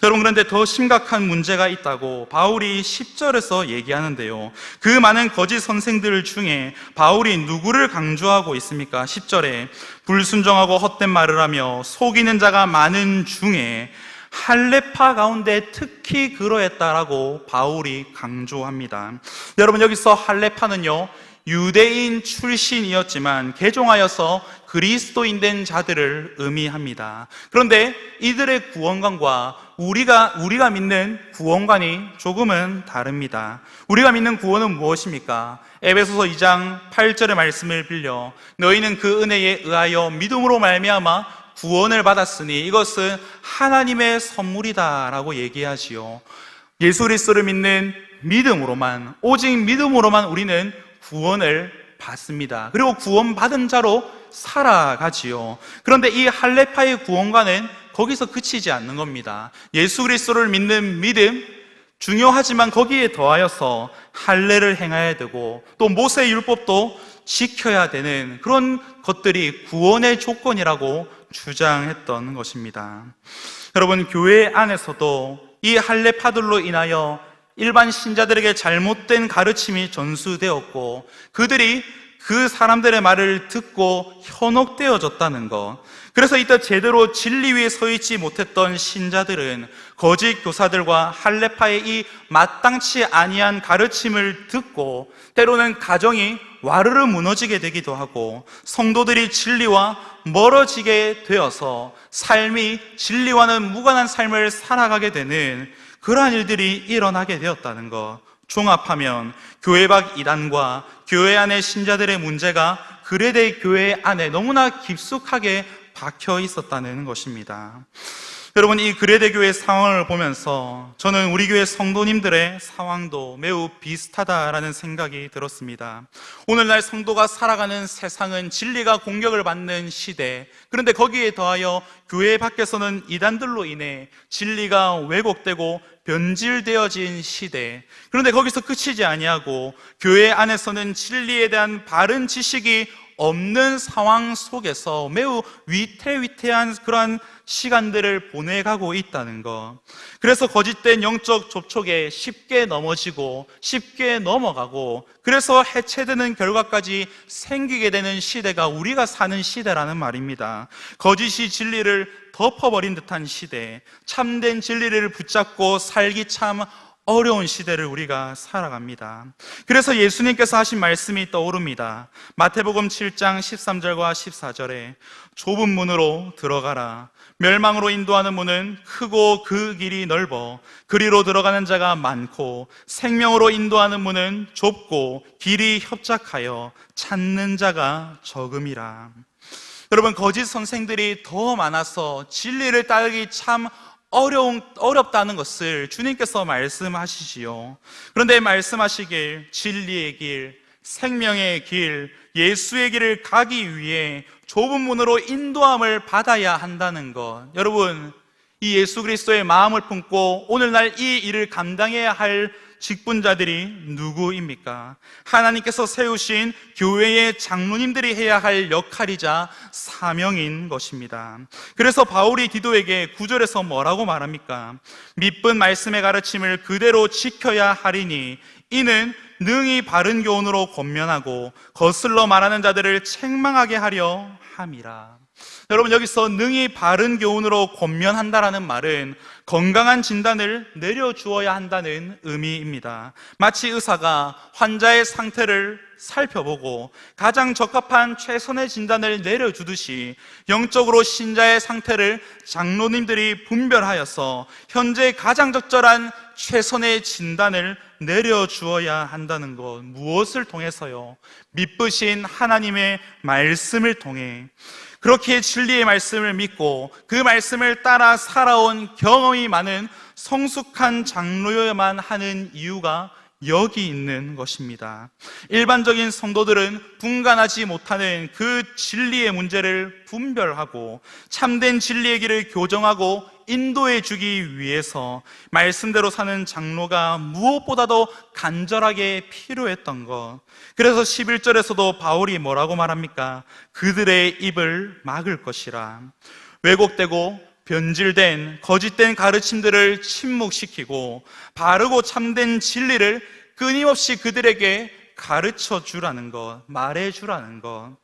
여러분, 그런데 더 심각한 문제가 있다고 바울이 10절에서 얘기하는데요. 그 많은 거짓 선생들 중에 바울이 누구를 강조하고 있습니까? 10절에 불순종하고 헛된 말을 하며 속이는 자가 많은 중에 할례파 가운데 특히 그러했다라고 바울이 강조합니다. 여러분, 여기서 할례파는요, 유대인 출신이었지만 개종하여서 그리스도인 된 자들을 의미합니다. 그런데 이들의 구원관과 우리가 믿는 구원관이 조금은 다릅니다. 우리가 믿는 구원은 무엇입니까? 에베소서 2장 8절의 말씀을 빌려 너희는 그 은혜에 의하여 믿음으로 말미암아 구원을 받았으니 이것은 하나님의 선물이다라고 얘기하지요. 예수 그리스도를 믿는 믿음으로만, 오직 믿음으로만 우리는 구원을 받습니다. 그리고 구원받은 자로 살아가지요. 그런데 이 할례파의 구원과는 거기서 그치지 않는 겁니다. 예수 그리스도를 믿는 믿음, 중요하지만 거기에 더하여서 할례를 행해야 되고 또 모세 율법도 지켜야 되는 그런 것들이 구원의 조건이라고 주장했던 것입니다. 여러분, 교회 안에서도 이 할례파들로 인하여 일반 신자들에게 잘못된 가르침이 전수되었고 그들이 그 사람들의 말을 듣고 현혹되어졌다는 것. 그래서 이때 제대로 진리 위에 서 있지 못했던 신자들은 거짓 교사들과 할례파의 이 마땅치 아니한 가르침을 듣고 때로는 가정이 와르르 무너지게 되기도 하고 성도들이 진리와 멀어지게 되어서 삶이 진리와는 무관한 삶을 살아가게 되는 그러한 일들이 일어나게 되었다는 것. 종합하면 교회 밖 이단과 교회 안의 신자들의 문제가 그레데 교회 안에 너무나 깊숙하게 박혀 있었다는 것입니다. 여러분, 이 그레데 교회 상황을 보면서 저는 우리 교회 성도님들의 상황도 매우 비슷하다라는 생각이 들었습니다. 오늘날 성도가 살아가는 세상은 진리가 공격을 받는 시대, 그런데 거기에 더하여 교회 밖에서는 이단들로 인해 진리가 왜곡되고 변질되어진 시대, 그런데 거기서 그치지 아니하고 교회 안에서는 진리에 대한 바른 지식이 없는 상황 속에서 매우 위태위태한 그러한 시간들을 보내가고 있다는 것. 그래서 거짓된 영적 접촉에 쉽게 넘어지고 쉽게 넘어가고 그래서 해체되는 결과까지 생기게 되는 시대가 우리가 사는 시대라는 말입니다. 거짓이 진리를 덮어버린 듯한 시대, 참된 진리를 붙잡고 살기 참 어려운 시대를 우리가 살아갑니다. 그래서 예수님께서 하신 말씀이 떠오릅니다. 마태복음 7장 13절과 14절에 좁은 문으로 들어가라. 멸망으로 인도하는 문은 크고 그 길이 넓어 그리로 들어가는 자가 많고 생명으로 인도하는 문은 좁고 길이 협착하여 찾는 자가 적음이라. 여러분, 거짓 선생들이 더 많아서 진리를 따르기 참 어렵다는 것을 주님께서 말씀하시지요. 그런데 말씀하시길 진리의 길, 생명의 길, 예수의 길을 가기 위해 좁은 문으로 인도함을 받아야 한다는 것. 여러분, 이 예수 그리스도의 마음을 품고 오늘날 이 일을 감당해야 할 직분자들이 누구입니까? 하나님께서 세우신 교회의 장로님들이 해야 할 역할이자 사명인 것입니다. 그래서 바울이 디도에게 9절에서 뭐라고 말합니까? 믿은 말씀의 가르침을 그대로 지켜야 하리니 이는 능히 바른 교훈으로 권면하고 거슬러 말하는 자들을 책망하게 하려 함이라. 여러분, 여기서 능히 바른 교훈으로 권면한다라는 말은 건강한 진단을 내려주어야 한다는 의미입니다. 마치 의사가 환자의 상태를 살펴보고 가장 적합한 최선의 진단을 내려주듯이 영적으로 신자의 상태를 장로님들이 분별하여서 현재 가장 적절한 최선의 진단을 내려주어야 한다는 것. 무엇을 통해서요? 믿으신 하나님의 말씀을 통해. 그렇게 진리의 말씀을 믿고 그 말씀을 따라 살아온 경험이 많은 성숙한 장로여야만 하는 이유가 여기 있는 것입니다. 일반적인 성도들은 분간하지 못하는 그 진리의 문제를 분별하고 참된 진리의 길을 교정하고 인도해 주기 위해서 말씀대로 사는 장로가 무엇보다도 간절하게 필요했던 것. 그래서 11절에서도 바울이 뭐라고 말합니까? 그들의 입을 막을 것이라. 왜곡되고 변질된 거짓된 가르침들을 침묵시키고 바르고 참된 진리를 끊임없이 그들에게 가르쳐 주라는 것, 말해 주라는 것.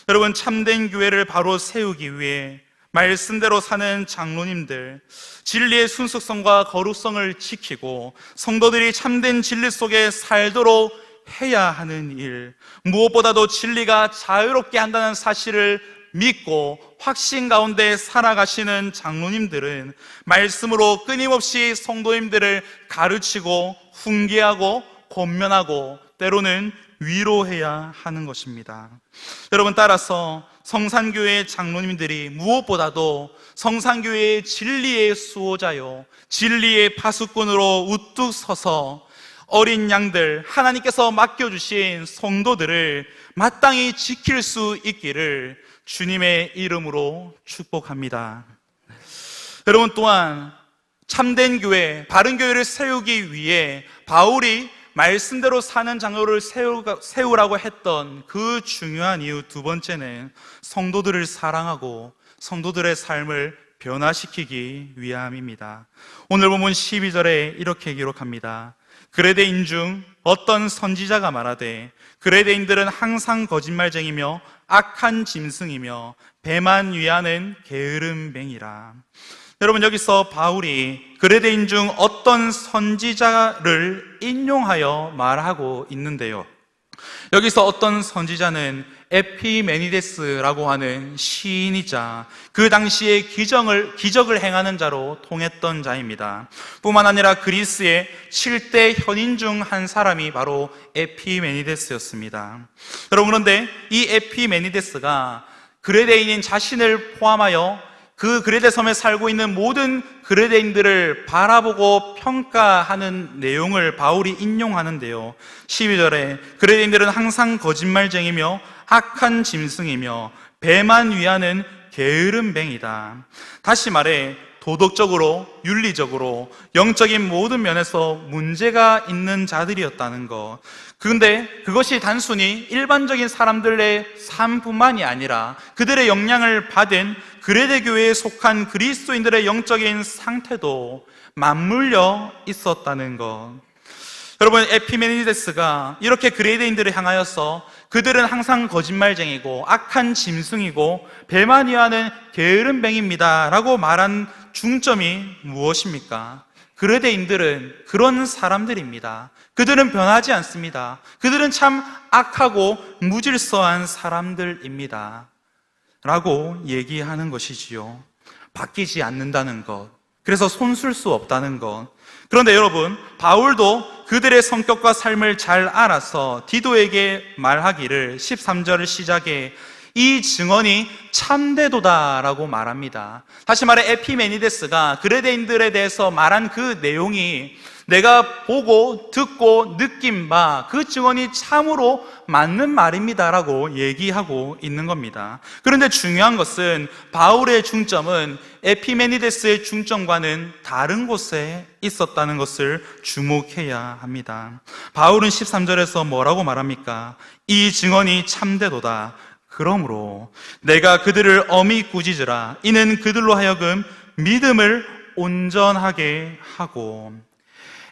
여러분, 참된 교회를 바로 세우기 위해 말씀대로 사는 장로님들, 진리의 순수성과 거룩성을 지키고 성도들이 참된 진리 속에 살도록 해야 하는 일, 무엇보다도 진리가 자유롭게 한다는 사실을 믿고 확신 가운데 살아가시는 장로님들은 말씀으로 끊임없이 성도님들을 가르치고 훈계하고 권면하고 때로는 위로해야 하는 것입니다. 여러분, 따라서 성산교회의 장로님들이 무엇보다도 성산교회의 진리의 수호자요, 진리의 파수꾼으로 우뚝 서서 어린 양들, 하나님께서 맡겨주신 성도들을 마땅히 지킬 수 있기를 주님의 이름으로 축복합니다. 여러분, 또한 참된 교회, 바른 교회를 세우기 위해 바울이 말씀대로 사는 장로를 세우라고 했던 그 중요한 이유 두 번째는 성도들을 사랑하고 성도들의 삶을 변화시키기 위함입니다. 오늘 본문 12절에 이렇게 기록합니다. 그레데인 중 어떤 선지자가 말하되 그레데인들은 항상 거짓말쟁이며 악한 짐승이며 배만 위하는 게으름뱅이라. 여러분, 여기서 바울이 그레데인 중 어떤 선지자를 인용하여 말하고 있는데요, 여기서 어떤 선지자는 에피메니데스라고 하는 시인이자 그 당시에 기적을 행하는 자로 통했던 자입니다. 뿐만 아니라 그리스의 7대 현인 중 한 사람이 바로 에피메니데스였습니다. 여러분, 그런데 이 에피메니데스가 그레데인인 자신을 포함하여 그 그레데 섬에 살고 있는 모든 그레데인들을 바라보고 평가하는 내용을 바울이 인용하는데요, 12절에 그레데인들은 항상 거짓말쟁이며 악한 짐승이며 배만 위하는 게으름뱅이다. 다시 말해 도덕적으로, 윤리적으로, 영적인 모든 면에서 문제가 있는 자들이었다는 것. 그런데 그것이 단순히 일반적인 사람들의 삶뿐만이 아니라 그들의 영향을 받은 그레데 교회에 속한 그리스도인들의 영적인 상태도 맞물려 있었다는 것. 여러분, 에피메니데스가 이렇게 그레데인들을 향하여서 그들은 항상 거짓말쟁이고 악한 짐승이고 배만 위하는 게으름뱅입니다 라고 말한 중점이 무엇입니까? 그레데인들은 그런 사람들입니다. 그들은 변하지 않습니다. 그들은 참 악하고 무질서한 사람들입니다 라고 얘기하는 것이지요. 바뀌지 않는다는 것, 그래서 손쓸 수 없다는 것. 그런데 여러분, 바울도 그들의 성격과 삶을 잘 알아서 디도에게 말하기를 13절 시작에 이 증언이 참되도다라고 말합니다. 다시 말해 에피메니데스가 그레데인들에 대해서 말한 그 내용이 내가 보고 듣고 느낀 바 그 증언이 참으로 맞는 말입니다라고 얘기하고 있는 겁니다. 그런데 중요한 것은 바울의 중점은 에피메니데스의 중점과는 다른 곳에 있었다는 것을 주목해야 합니다. 바울은 13절에서 뭐라고 말합니까? 이 증언이 참되도다. 그러므로 내가 그들을 엄히 꾸짖으라. 이는 그들로 하여금 믿음을 온전하게 하고.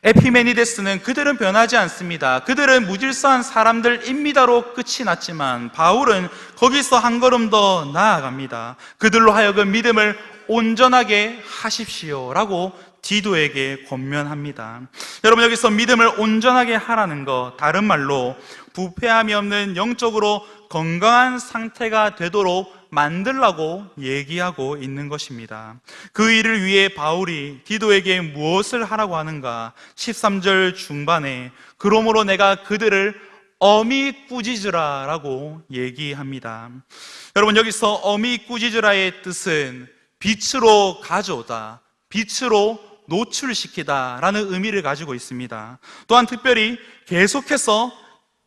에피메니데스는 그들은 변하지 않습니다. 그들은 무질서한 사람들입니다로 끝이 났지만 바울은 거기서 한 걸음 더 나아갑니다. 그들로 하여금 믿음을 온전하게 하십시오 라고 디도에게 권면합니다. 여러분, 여기서 믿음을 온전하게 하라는 것, 다른 말로 부패함이 없는 영적으로 건강한 상태가 되도록 만들라고 얘기하고 있는 것입니다. 그 일을 위해 바울이 디도에게 무엇을 하라고 하는가? 13절 중반에 그러므로 내가 그들을 엄히 꾸짖으라 라고 얘기합니다. 여러분, 여기서 엄히 꾸짖으라의 뜻은 빛으로 가져오다, 빛으로 노출시키다 라는 의미를 가지고 있습니다. 또한 특별히 계속해서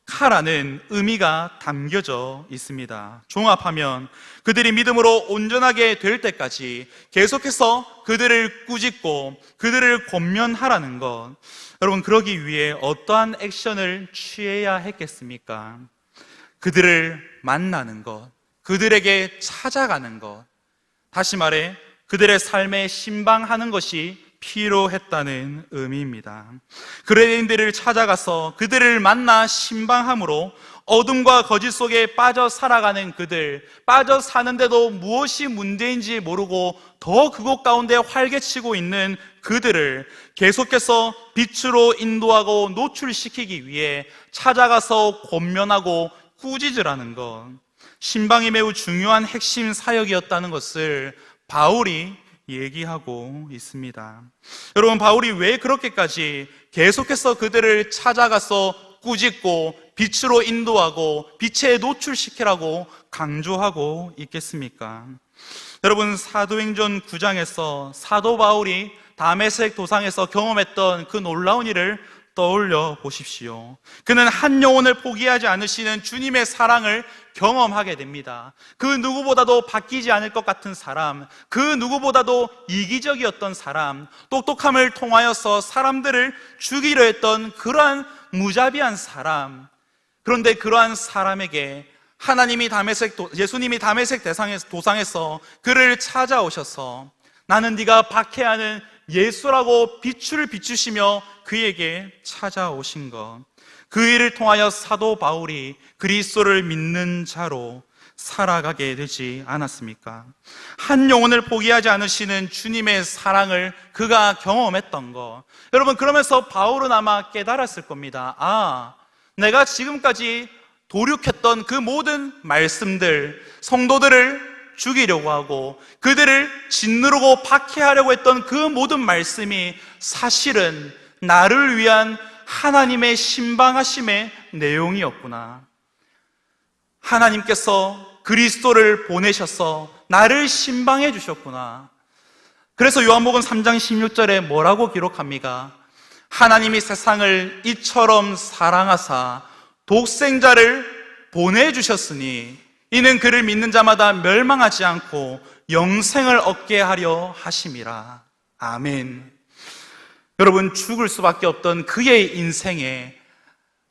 하라는 의미가 담겨져 있습니다. 종합하면 그들이 믿음으로 온전하게 될 때까지 계속해서 그들을 꾸짖고 그들을 권면하라는 것. 여러분, 그러기 위해 어떠한 액션을 취해야 했겠습니까? 그들을 만나는 것, 그들에게 찾아가는 것, 다시 말해 그들의 삶에 신방하는 것이 필요했다는 의미입니다. 그레데인들을 찾아가서 그들을 만나 신방함으로 어둠과 거짓 속에 빠져 살아가는 그들, 빠져 사는데도 무엇이 문제인지 모르고 더 그곳 가운데 활개치고 있는 그들을 계속해서 빛으로 인도하고 노출시키기 위해 찾아가서 권면하고 꾸짖으라는 것, 신방이 매우 중요한 핵심 사역이었다는 것을 바울이 얘기하고 있습니다. 여러분, 바울이 왜 그렇게까지 계속해서 그들을 찾아가서 꾸짖고 빛으로 인도하고 빛에 노출시키라고 강조하고 있겠습니까? 여러분, 사도행전 9장에서 사도 바울이 다메섹 도상에서 경험했던 그 놀라운 일을 떠올려 보십시오. 그는 한 영혼을 포기하지 않으시는 주님의 사랑을 경험하게 됩니다. 그 누구보다도 바뀌지 않을 것 같은 사람, 그 누구보다도 이기적이었던 사람, 똑똑함을 통하여서 사람들을 죽이려 했던 그러한 무자비한 사람. 그런데 그러한 사람에게 예수님이 다메섹 도상에서 그를 찾아오셔서 나는 네가 박해하는 예수라고 빛을 비추시며 그에게 찾아오신 것, 그 일을 통하여 사도 바울이 그리스도를 믿는 자로 살아가게 되지 않았습니까? 한 영혼을 포기하지 않으시는 주님의 사랑을 그가 경험했던 것, 여러분, 그러면서 바울은 아마 깨달았을 겁니다. 내가 지금까지 도륙했던 그 모든 말씀들, 성도들을 죽이려고 하고 그들을 짓누르고 박해하려고 했던 그 모든 말씀이 사실은 나를 위한 하나님의 신방하심의 내용이었구나. 하나님께서 그리스도를 보내셔서 나를 신방해 주셨구나. 그래서 요한복음 3장 16절에 뭐라고 기록합니까? 하나님이 세상을 이처럼 사랑하사 독생자를 보내주셨으니 이는 그를 믿는 자마다 멸망하지 않고 영생을 얻게 하려 하심이라. 아멘. 여러분, 죽을 수밖에 없던 그의 인생에,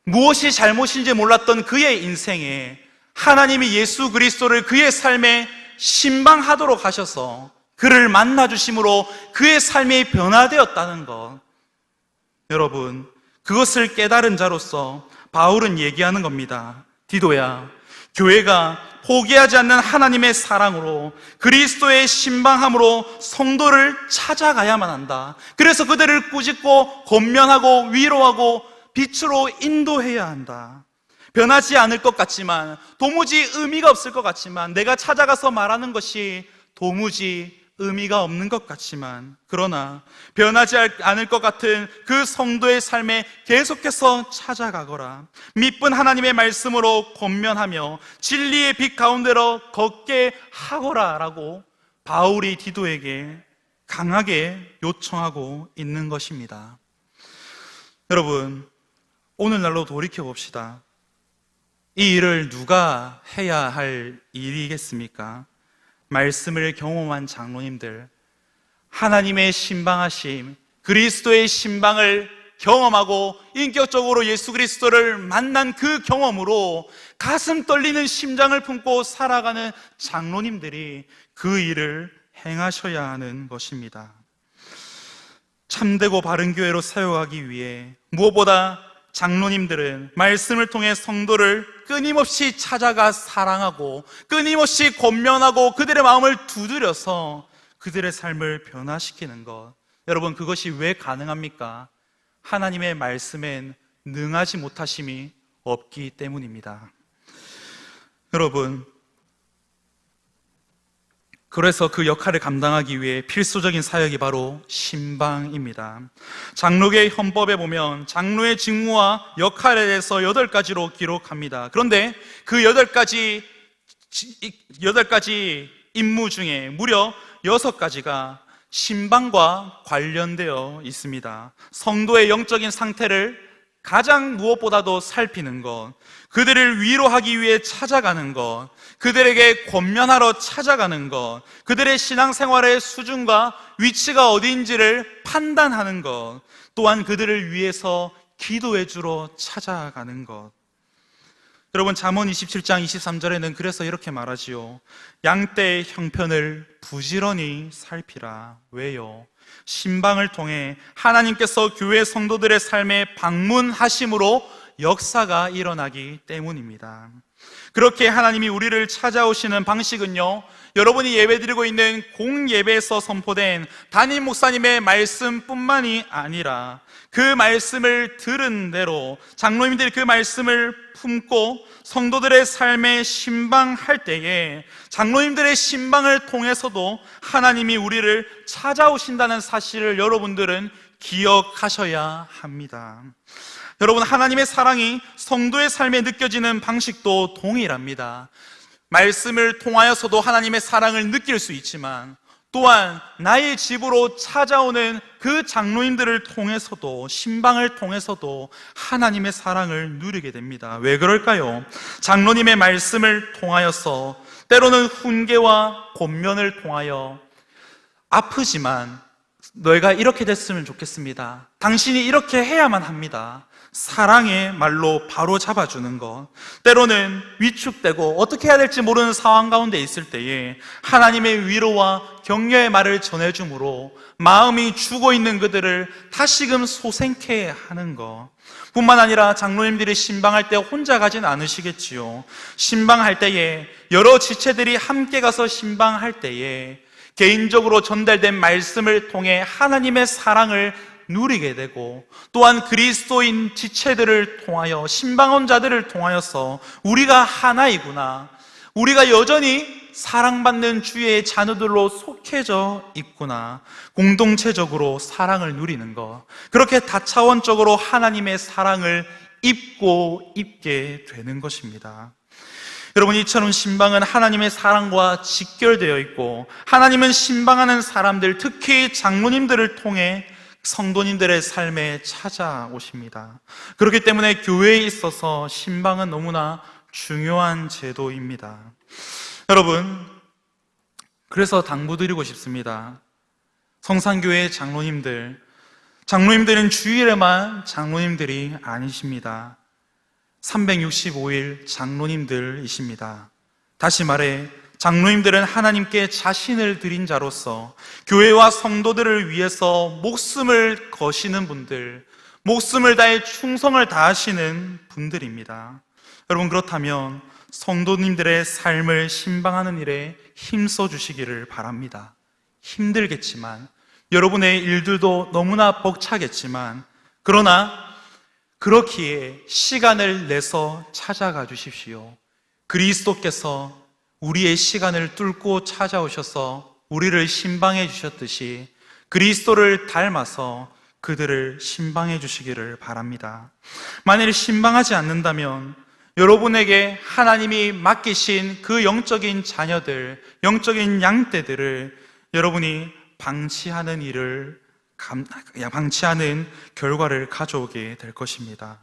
무엇이 잘못인지 몰랐던 그의 인생에 하나님이 예수 그리스도를 그의 삶에 신방하도록 하셔서 그를 만나주심으로 그의 삶이 변화되었다는 것, 여러분, 그것을 깨달은 자로서 바울은 얘기하는 겁니다. 디도야, 교회가 포기하지 않는 하나님의 사랑으로 그리스도의 신방함으로 성도를 찾아가야만 한다. 그래서 그들을 꾸짖고 권면하고 위로하고 빛으로 인도해야 한다. 변하지 않을 것 같지만, 도무지 의미가 없을 것 같지만, 내가 찾아가서 말하는 것이 도무지 의미가 없는 것 같지만, 그러나 변하지 않을 것 같은 그 성도의 삶에 계속해서 찾아가거라. 믿은 하나님의 말씀으로 권면하며 진리의 빛 가운데로 걷게 하거라 라고 바울이 디도에게 강하게 요청하고 있는 것입니다. 여러분, 오늘날로 돌이켜봅시다. 이 일을 누가 해야 할 일이겠습니까? 말씀을 경험한 장로님들, 하나님의 신방하심, 그리스도의 신방을 경험하고 인격적으로 예수 그리스도를 만난 그 경험으로 가슴 떨리는 심장을 품고 살아가는 장로님들이 그 일을 행하셔야 하는 것입니다. 참되고 바른 교회로 세워가기 위해 무엇보다 장로님들은 말씀을 통해 성도를 끊임없이 찾아가 사랑하고 끊임없이 권면하고 그들의 마음을 두드려서 그들의 삶을 변화시키는 것, 여러분, 그것이 왜 가능합니까? 하나님의 말씀엔 능하지 못하심이 없기 때문입니다. 여러분, 그래서 그 역할을 감당하기 위해 필수적인 사역이 바로 신방입니다. 장로계의 헌법에 보면 장로의 직무와 역할에 대해서 8가지로 기록합니다. 그런데 그 8가지 임무 중에 무려 6가지가 신방과 관련되어 있습니다. 성도의 영적인 상태를 가장 무엇보다도 살피는 것, 그들을 위로하기 위해 찾아가는 것, 그들에게 권면하러 찾아가는 것, 그들의 신앙생활의 수준과 위치가 어디인지를 판단하는 것, 또한 그들을 위해서 기도해 주러 찾아가는 것. 여러분, 잠언 27장 23절에는 그래서 이렇게 말하지요. 양떼의 형편을 부지런히 살피라. 왜요? 신방을 통해 하나님께서 교회 성도들의 삶에 방문하심으로 역사가 일어나기 때문입니다. 그렇게 하나님이 우리를 찾아오시는 방식은요, 여러분이 예배드리고 있는 공예배에서 선포된 담임 목사님의 말씀뿐만이 아니라 그 말씀을 들은 대로 장로님들이 그 말씀을 품고 성도들의 삶에 신방할 때에 장로님들의 신방을 통해서도 하나님이 우리를 찾아오신다는 사실을 여러분들은 기억하셔야 합니다. 여러분, 하나님의 사랑이 성도의 삶에 느껴지는 방식도 동일합니다. 말씀을 통하여서도 하나님의 사랑을 느낄 수 있지만 또한 나의 집으로 찾아오는 그 장로님들을 통해서도, 신방을 통해서도 하나님의 사랑을 누리게 됩니다. 왜 그럴까요? 장로님의 말씀을 통하여서, 때로는 훈계와 권면을 통하여, 아프지만 너희가 이렇게 됐으면 좋겠습니다, 당신이 이렇게 해야만 합니다, 사랑의 말로 바로 잡아주는 것, 때로는 위축되고 어떻게 해야 될지 모르는 상황 가운데 있을 때에 하나님의 위로와 격려의 말을 전해줌으로 마음이 죽어 있는 그들을 다시금 소생케 하는 것, 뿐만 아니라 장로님들이 신방할 때 혼자 가진 않으시겠지요. 신방할 때에 여러 지체들이 함께 가서 신방할 때에 개인적으로 전달된 말씀을 통해 하나님의 사랑을 누리게 되고, 또한 그리스도인 지체들을 통하여, 신방원자들을 통하여서 우리가 하나이구나, 우리가 여전히 사랑받는 주의 자녀들로 속해져 있구나, 공동체적으로 사랑을 누리는 것, 그렇게 다차원적으로 하나님의 사랑을 입게 되는 것입니다. 여러분, 이처럼 신방은 하나님의 사랑과 직결되어 있고, 하나님은 신방하는 사람들, 특히 장로님들을 통해 성도님들의 삶에 찾아오십니다. 그렇기 때문에 교회에 있어서 신방은 너무나 중요한 제도입니다. 여러분, 그래서 당부드리고 싶습니다. 성산교회 장로님들은 주일에만 장로님들이 아니십니다. 365일 장로님들이십니다. 다시 말해, 장로님들은 하나님께 자신을 드린 자로서 교회와 성도들을 위해서 목숨을 거시는 분들, 목숨을 다해 충성을 다하시는 분들입니다. 여러분, 그렇다면 성도님들의 삶을 신방하는 일에 힘써 주시기를 바랍니다. 힘들겠지만, 여러분의 일들도 너무나 벅차겠지만, 그러나 그렇기에 시간을 내서 찾아가 주십시오. 그리스도께서 우리의 시간을 뚫고 찾아오셔서 우리를 신방해 주셨듯이 그리스도를 닮아서 그들을 신방해 주시기를 바랍니다. 만일 신방하지 않는다면 여러분에게 하나님이 맡기신 그 영적인 자녀들, 영적인 양떼들을 여러분이 방치하는 결과를 가져오게 될 것입니다.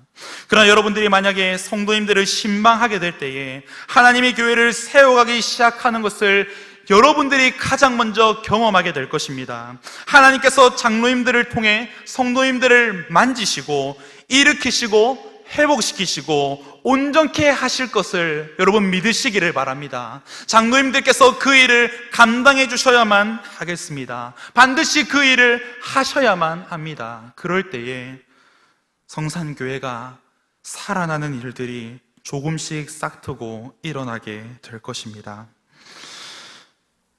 그러나 여러분들이 만약에 성도님들을 신방하게 될 때에 하나님의 교회를 세워가기 시작하는 것을 여러분들이 가장 먼저 경험하게 될 것입니다. 하나님께서 장로님들을 통해 성도님들을 만지시고 일으키시고 회복시키시고 온전케 하실 것을 여러분 믿으시기를 바랍니다. 장로님들께서 그 일을 감당해 주셔야만 하겠습니다. 반드시 그 일을 하셔야만 합니다. 그럴 때에 성산교회가 살아나는 일들이 조금씩 싹트고 일어나게 될 것입니다.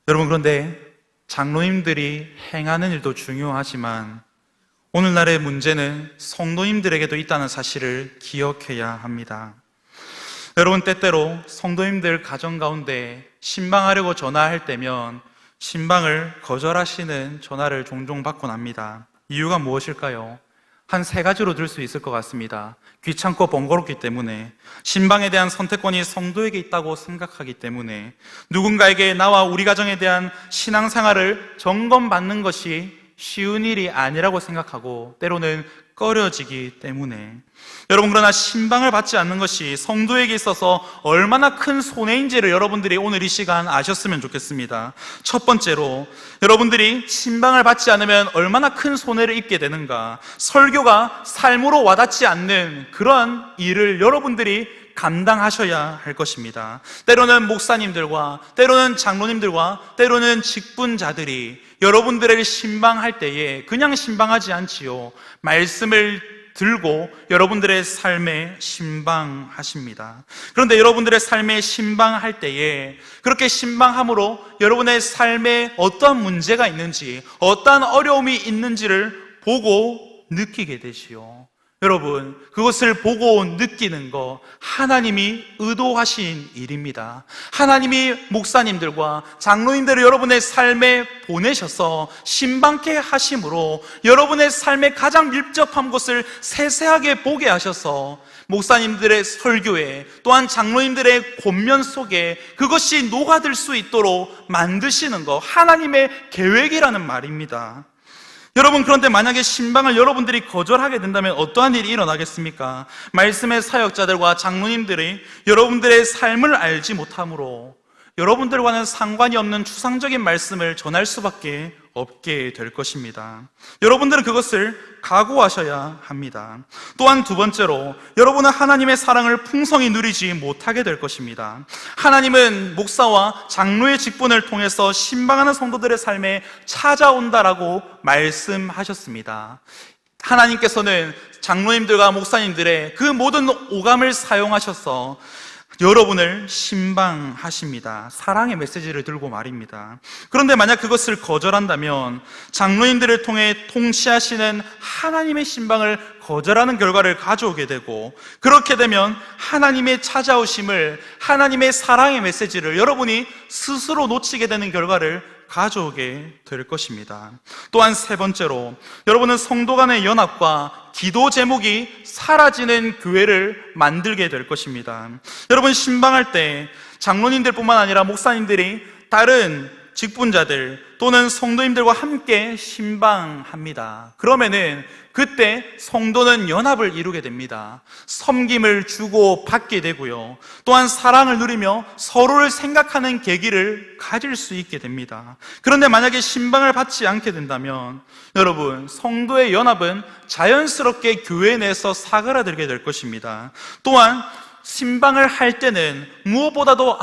여러분, 그런데 장로님들이 행하는 일도 중요하지만 오늘날의 문제는 성도님들에게도 있다는 사실을 기억해야 합니다. 여러분, 때때로 성도님들 가정 가운데 신방하려고 전화할 때면 신방을 거절하시는 전화를 종종 받곤 합니다. 이유가 무엇일까요? 한 3가지로 들 수 있을 것 같습니다. 귀찮고 번거롭기 때문에, 신방에 대한 선택권이 성도에게 있다고 생각하기 때문에, 누군가에게 나와 우리 가정에 대한 신앙생활을 점검받는 것이 쉬운 일이 아니라고 생각하고 때로는 꺼려지기 때문에. 여러분, 그러나 신방을 받지 않는 것이 성도에게 있어서 얼마나 큰 손해인지를 여러분들이 오늘 이 시간 아셨으면 좋겠습니다. 첫 번째로, 여러분들이 신방을 받지 않으면 얼마나 큰 손해를 입게 되는가, 설교가 삶으로 와닿지 않는 그러한 일을 여러분들이 감당하셔야 할 것입니다. 때로는 목사님들과, 때로는 장로님들과, 때로는 직분자들이 여러분들에게 신방할 때에 그냥 신방하지 않지요. 말씀을 들고 여러분들의 삶에 신방하십니다. 그런데 여러분들의 삶에 신방할 때에 그렇게 신방함으로 여러분의 삶에 어떠한 문제가 있는지, 어떠한 어려움이 있는지를 보고 느끼게 되지요. 여러분, 그것을 보고 느끼는 거 하나님이 의도하신 일입니다. 하나님이 목사님들과 장로님들을 여러분의 삶에 보내셔서 신방케 하심으로 여러분의 삶에 가장 밀접한 것을 세세하게 보게 하셔서 목사님들의 설교에 또한 장로님들의 권면 속에 그것이 녹아들 수 있도록 만드시는 거 하나님의 계획이라는 말입니다. 여러분, 그런데 만약에 신방을 여러분들이 거절하게 된다면 어떠한 일이 일어나겠습니까? 말씀의 사역자들과 장로님들이 여러분들의 삶을 알지 못함으로 여러분들과는 상관이 없는 추상적인 말씀을 전할 수밖에 없게 될 것입니다. 여러분들은 그것을 각오하셔야 합니다. 또한 두 번째로, 여러분은 하나님의 사랑을 풍성히 누리지 못하게 될 것입니다. 하나님은 목사와 장로의 직분을 통해서 신방하는 성도들의 삶에 찾아온다라고 말씀하셨습니다. 하나님께서는 장로님들과 목사님들의 그 모든 오감을 사용하셔서 여러분을 신방하십니다. 사랑의 메시지를 들고 말입니다. 그런데 만약 그것을 거절한다면 장로님들을 통해 통치하시는 하나님의 신방을 거절하는 결과를 가져오게 되고, 그렇게 되면 하나님의 찾아오심을, 하나님의 사랑의 메시지를 여러분이 스스로 놓치게 되는 결과를 가져오게 될 것입니다. 또한 세 번째로, 여러분은 성도 간의 연합과 기도 제목이 사라지는 교회를 만들게 될 것입니다. 여러분, 신방할 때 장로님들뿐만 아니라 목사님들이 다른 직분자들 또는 성도님들과 함께 신방합니다. 그러면은 그때 성도는 연합을 이루게 됩니다. 섬김을 주고 받게 되고요, 또한 사랑을 누리며 서로를 생각하는 계기를 가질 수 있게 됩니다. 그런데 만약에 신방을 받지 않게 된다면 여러분, 성도의 연합은 자연스럽게 교회 내에서 사그라들게 될 것입니다. 또한 신방을 할 때는 무엇보다도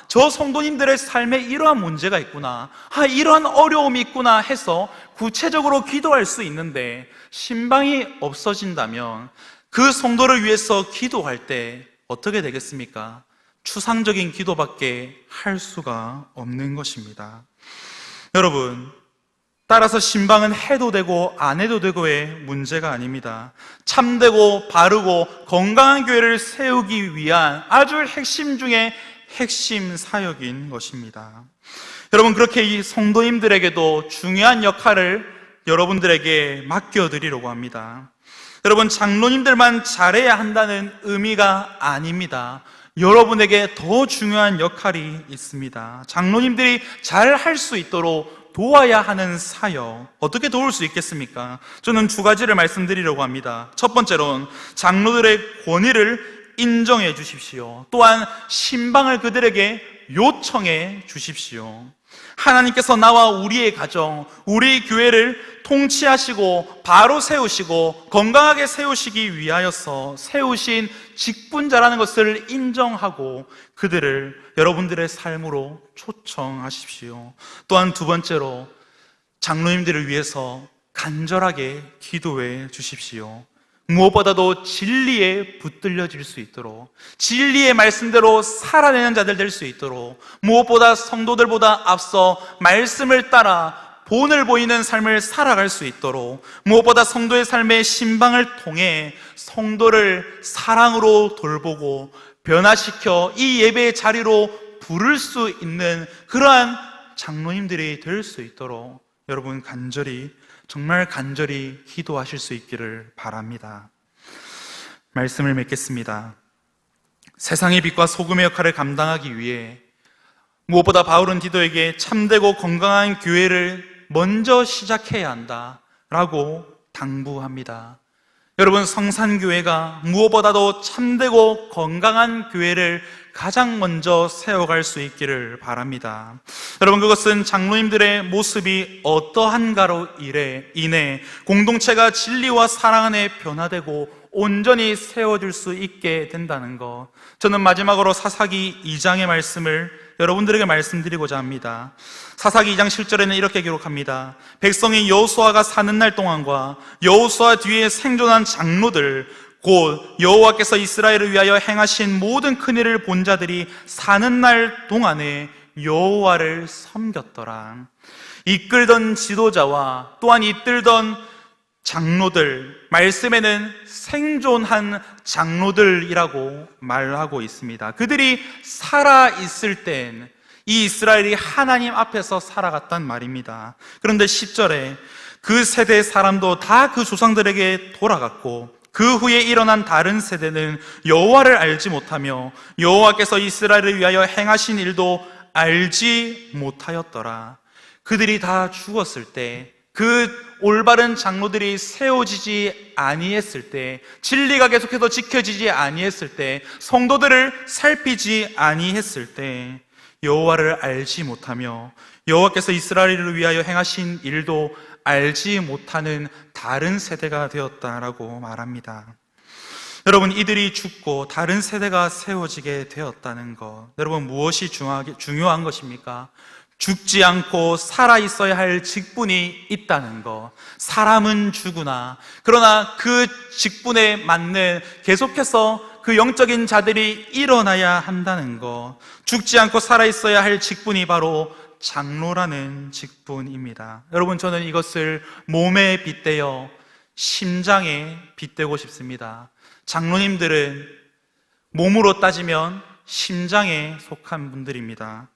저 성도님들의 삶에 이러한 문제가 있구나, 이러한 어려움이 있구나 해서 구체적으로 기도할 수 있는데, 신방이 없어진다면 그 성도를 위해서 기도할 때 어떻게 되겠습니까? 추상적인 기도밖에 할 수가 없는 것입니다. 여러분, 따라서 신방은 해도 되고 안 해도 되고의 문제가 아닙니다. 참되고 바르고 건강한 교회를 세우기 위한 아주 핵심 중에 핵심 사역인 것입니다. 여러분, 그렇게 이 성도님들에게도 중요한 역할을 여러분들에게 맡겨드리려고 합니다. 여러분, 장로님들만 잘해야 한다는 의미가 아닙니다. 여러분에게 더 중요한 역할이 있습니다. 장로님들이 잘 할 수 있도록 도와야 하는 사역, 어떻게 도울 수 있겠습니까? 저는 두 가지를 말씀드리려고 합니다. 첫 번째로는 장로들의 권위를 인정해 주십시오. 또한 신방을 그들에게 요청해 주십시오. 하나님께서 나와 우리의 가정, 우리 교회를 통치하시고 바로 세우시고 건강하게 세우시기 위하여서 세우신 직분자라는 것을 인정하고 그들을 여러분들의 삶으로 초청하십시오. 또한 두 번째로, 장로님들을 위해서 간절하게 기도해 주십시오. 무엇보다도 진리에 붙들려질 수 있도록, 진리의 말씀대로 살아내는 자들 될 수 있도록, 무엇보다 성도들보다 앞서 말씀을 따라 본을 보이는 삶을 살아갈 수 있도록, 무엇보다 성도의 삶의 신방을 통해 성도를 사랑으로 돌보고 변화시켜 이 예배의 자리로 부를 수 있는 그러한 장로님들이 될 수 있도록 여러분 정말 간절히 기도하실 수 있기를 바랍니다. 말씀을 맺겠습니다. 세상의 빛과 소금의 역할을 감당하기 위해 무엇보다 바울은 디도에게 참되고 건강한 교회를 먼저 시작해야 한다라고 당부합니다. 여러분, 성산교회가 무엇보다도 참되고 건강한 교회를 가장 먼저 세워갈 수 있기를 바랍니다. 여러분, 그것은 장로님들의 모습이 어떠한가로 인해 공동체가 진리와 사랑 안에 변화되고 온전히 세워질 수 있게 된다는 것, 저는 마지막으로 사사기 2장의 말씀을 여러분들에게 말씀드리고자 합니다. 사사기 2장 7절에는 이렇게 기록합니다. 백성이 여호수아가 사는 날 동안과 여호수아 뒤에 생존한 장로들 곧 여호와께서 이스라엘을 위하여 행하신 모든 큰일을 본 자들이 사는 날 동안에 여호와를 섬겼더라. 이끌던 지도자와 또한 이끌던 장로들, 말씀에는 생존한 장로들이라고 말하고 있습니다. 그들이 살아있을 땐 이 이스라엘이 하나님 앞에서 살아갔단 말입니다. 그런데 10절에 그 세대의 사람도 다 그 조상들에게 돌아갔고 그 후에 일어난 다른 세대는 여호와를 알지 못하며 여호와께서 이스라엘을 위하여 행하신 일도 알지 못하였더라. 그들이 다 죽었을 때, 그 올바른 장로들이 세워지지 아니했을 때, 진리가 계속해서 지켜지지 아니했을 때, 성도들을 살피지 아니했을 때 여호와를 알지 못하며 여호와께서 이스라엘을 위하여 행하신 일도 알지 못하는 다른 세대가 되었다라고 말합니다. 여러분, 이들이 죽고 다른 세대가 세워지게 되었다는 것, 여러분 무엇이 중요한 것입니까? 죽지 않고 살아있어야 할 직분이 있다는 것. 사람은 죽으나 그러나 그 직분에 맞는 계속해서 그 영적인 자들이 일어나야 한다는 것. 죽지 않고 살아있어야 할 직분이 바로 장로라는 직분입니다. 여러분, 저는 이것을 몸에 빗대어 심장에 빗대고 싶습니다. 장로님들은 몸으로 따지면 심장에 속한 분들입니다.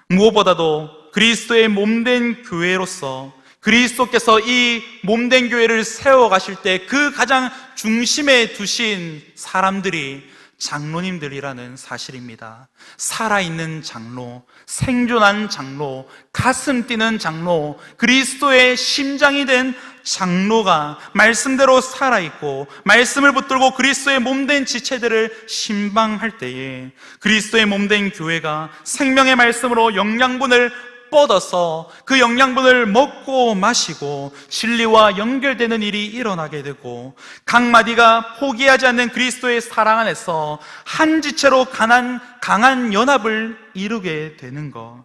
무엇보다도 그리스도의 몸된 교회로서 그리스도께서 이 몸된 교회를 세워가실 때 그 가장 중심에 두신 사람들이 장로님들이라는 사실입니다. 살아있는 장로, 생존한 장로, 가슴 뛰는 장로, 그리스도의 심장이 된 장로가 말씀대로 살아있고 말씀을 붙들고 그리스도의 몸된 지체들을 신방할 때에 그리스도의 몸된 교회가 생명의 말씀으로 영양분을 뻗어서 그 영양분을 먹고 마시고 진리와 연결되는 일이 일어나게 되고 각 마디가 포기하지 않는 그리스도의 사랑 안에서 한 지체로 강한 연합을 이루게 되는 것.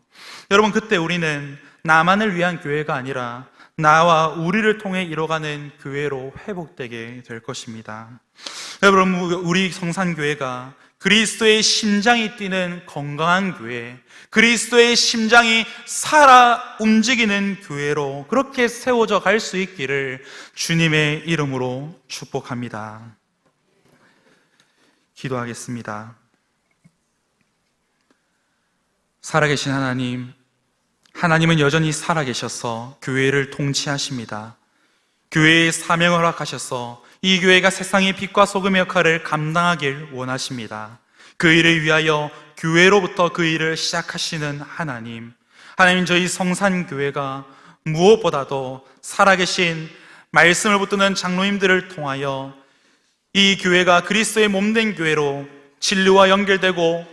여러분, 그때 우리는 나만을 위한 교회가 아니라 나와 우리를 통해 이뤄가는 교회로 회복되게 될 것입니다. 여러분, 우리 성산교회가 그리스도의 심장이 뛰는 건강한 교회, 그리스도의 심장이 살아 움직이는 교회로 그렇게 세워져 갈 수 있기를 주님의 이름으로 축복합니다. 기도하겠습니다. 살아계신 하나님, 하나님은 여전히 살아계셔서 교회를 통치하십니다. 교회의 사명을 허락하셔서 이 교회가 세상의 빛과 소금의 역할을 감당하길 원하십니다. 그 일을 위하여 교회로부터 그 일을 시작하시는 하나님, 저희 성산교회가 무엇보다도 살아계신 말씀을 붙드는 장로님들을 통하여 이 교회가 그리스도의 몸된 교회로 진리와 연결되고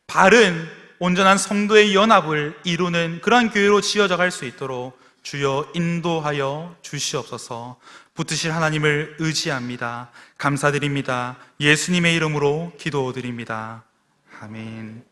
바른 온전한 성도의 연합을 이루는 그러한 교회로 지어져 갈 수 있도록 주여 인도하여 주시옵소서. 붙으실 하나님을 의지합니다. 감사드립니다. 예수님의 이름으로 기도드립니다. 아멘.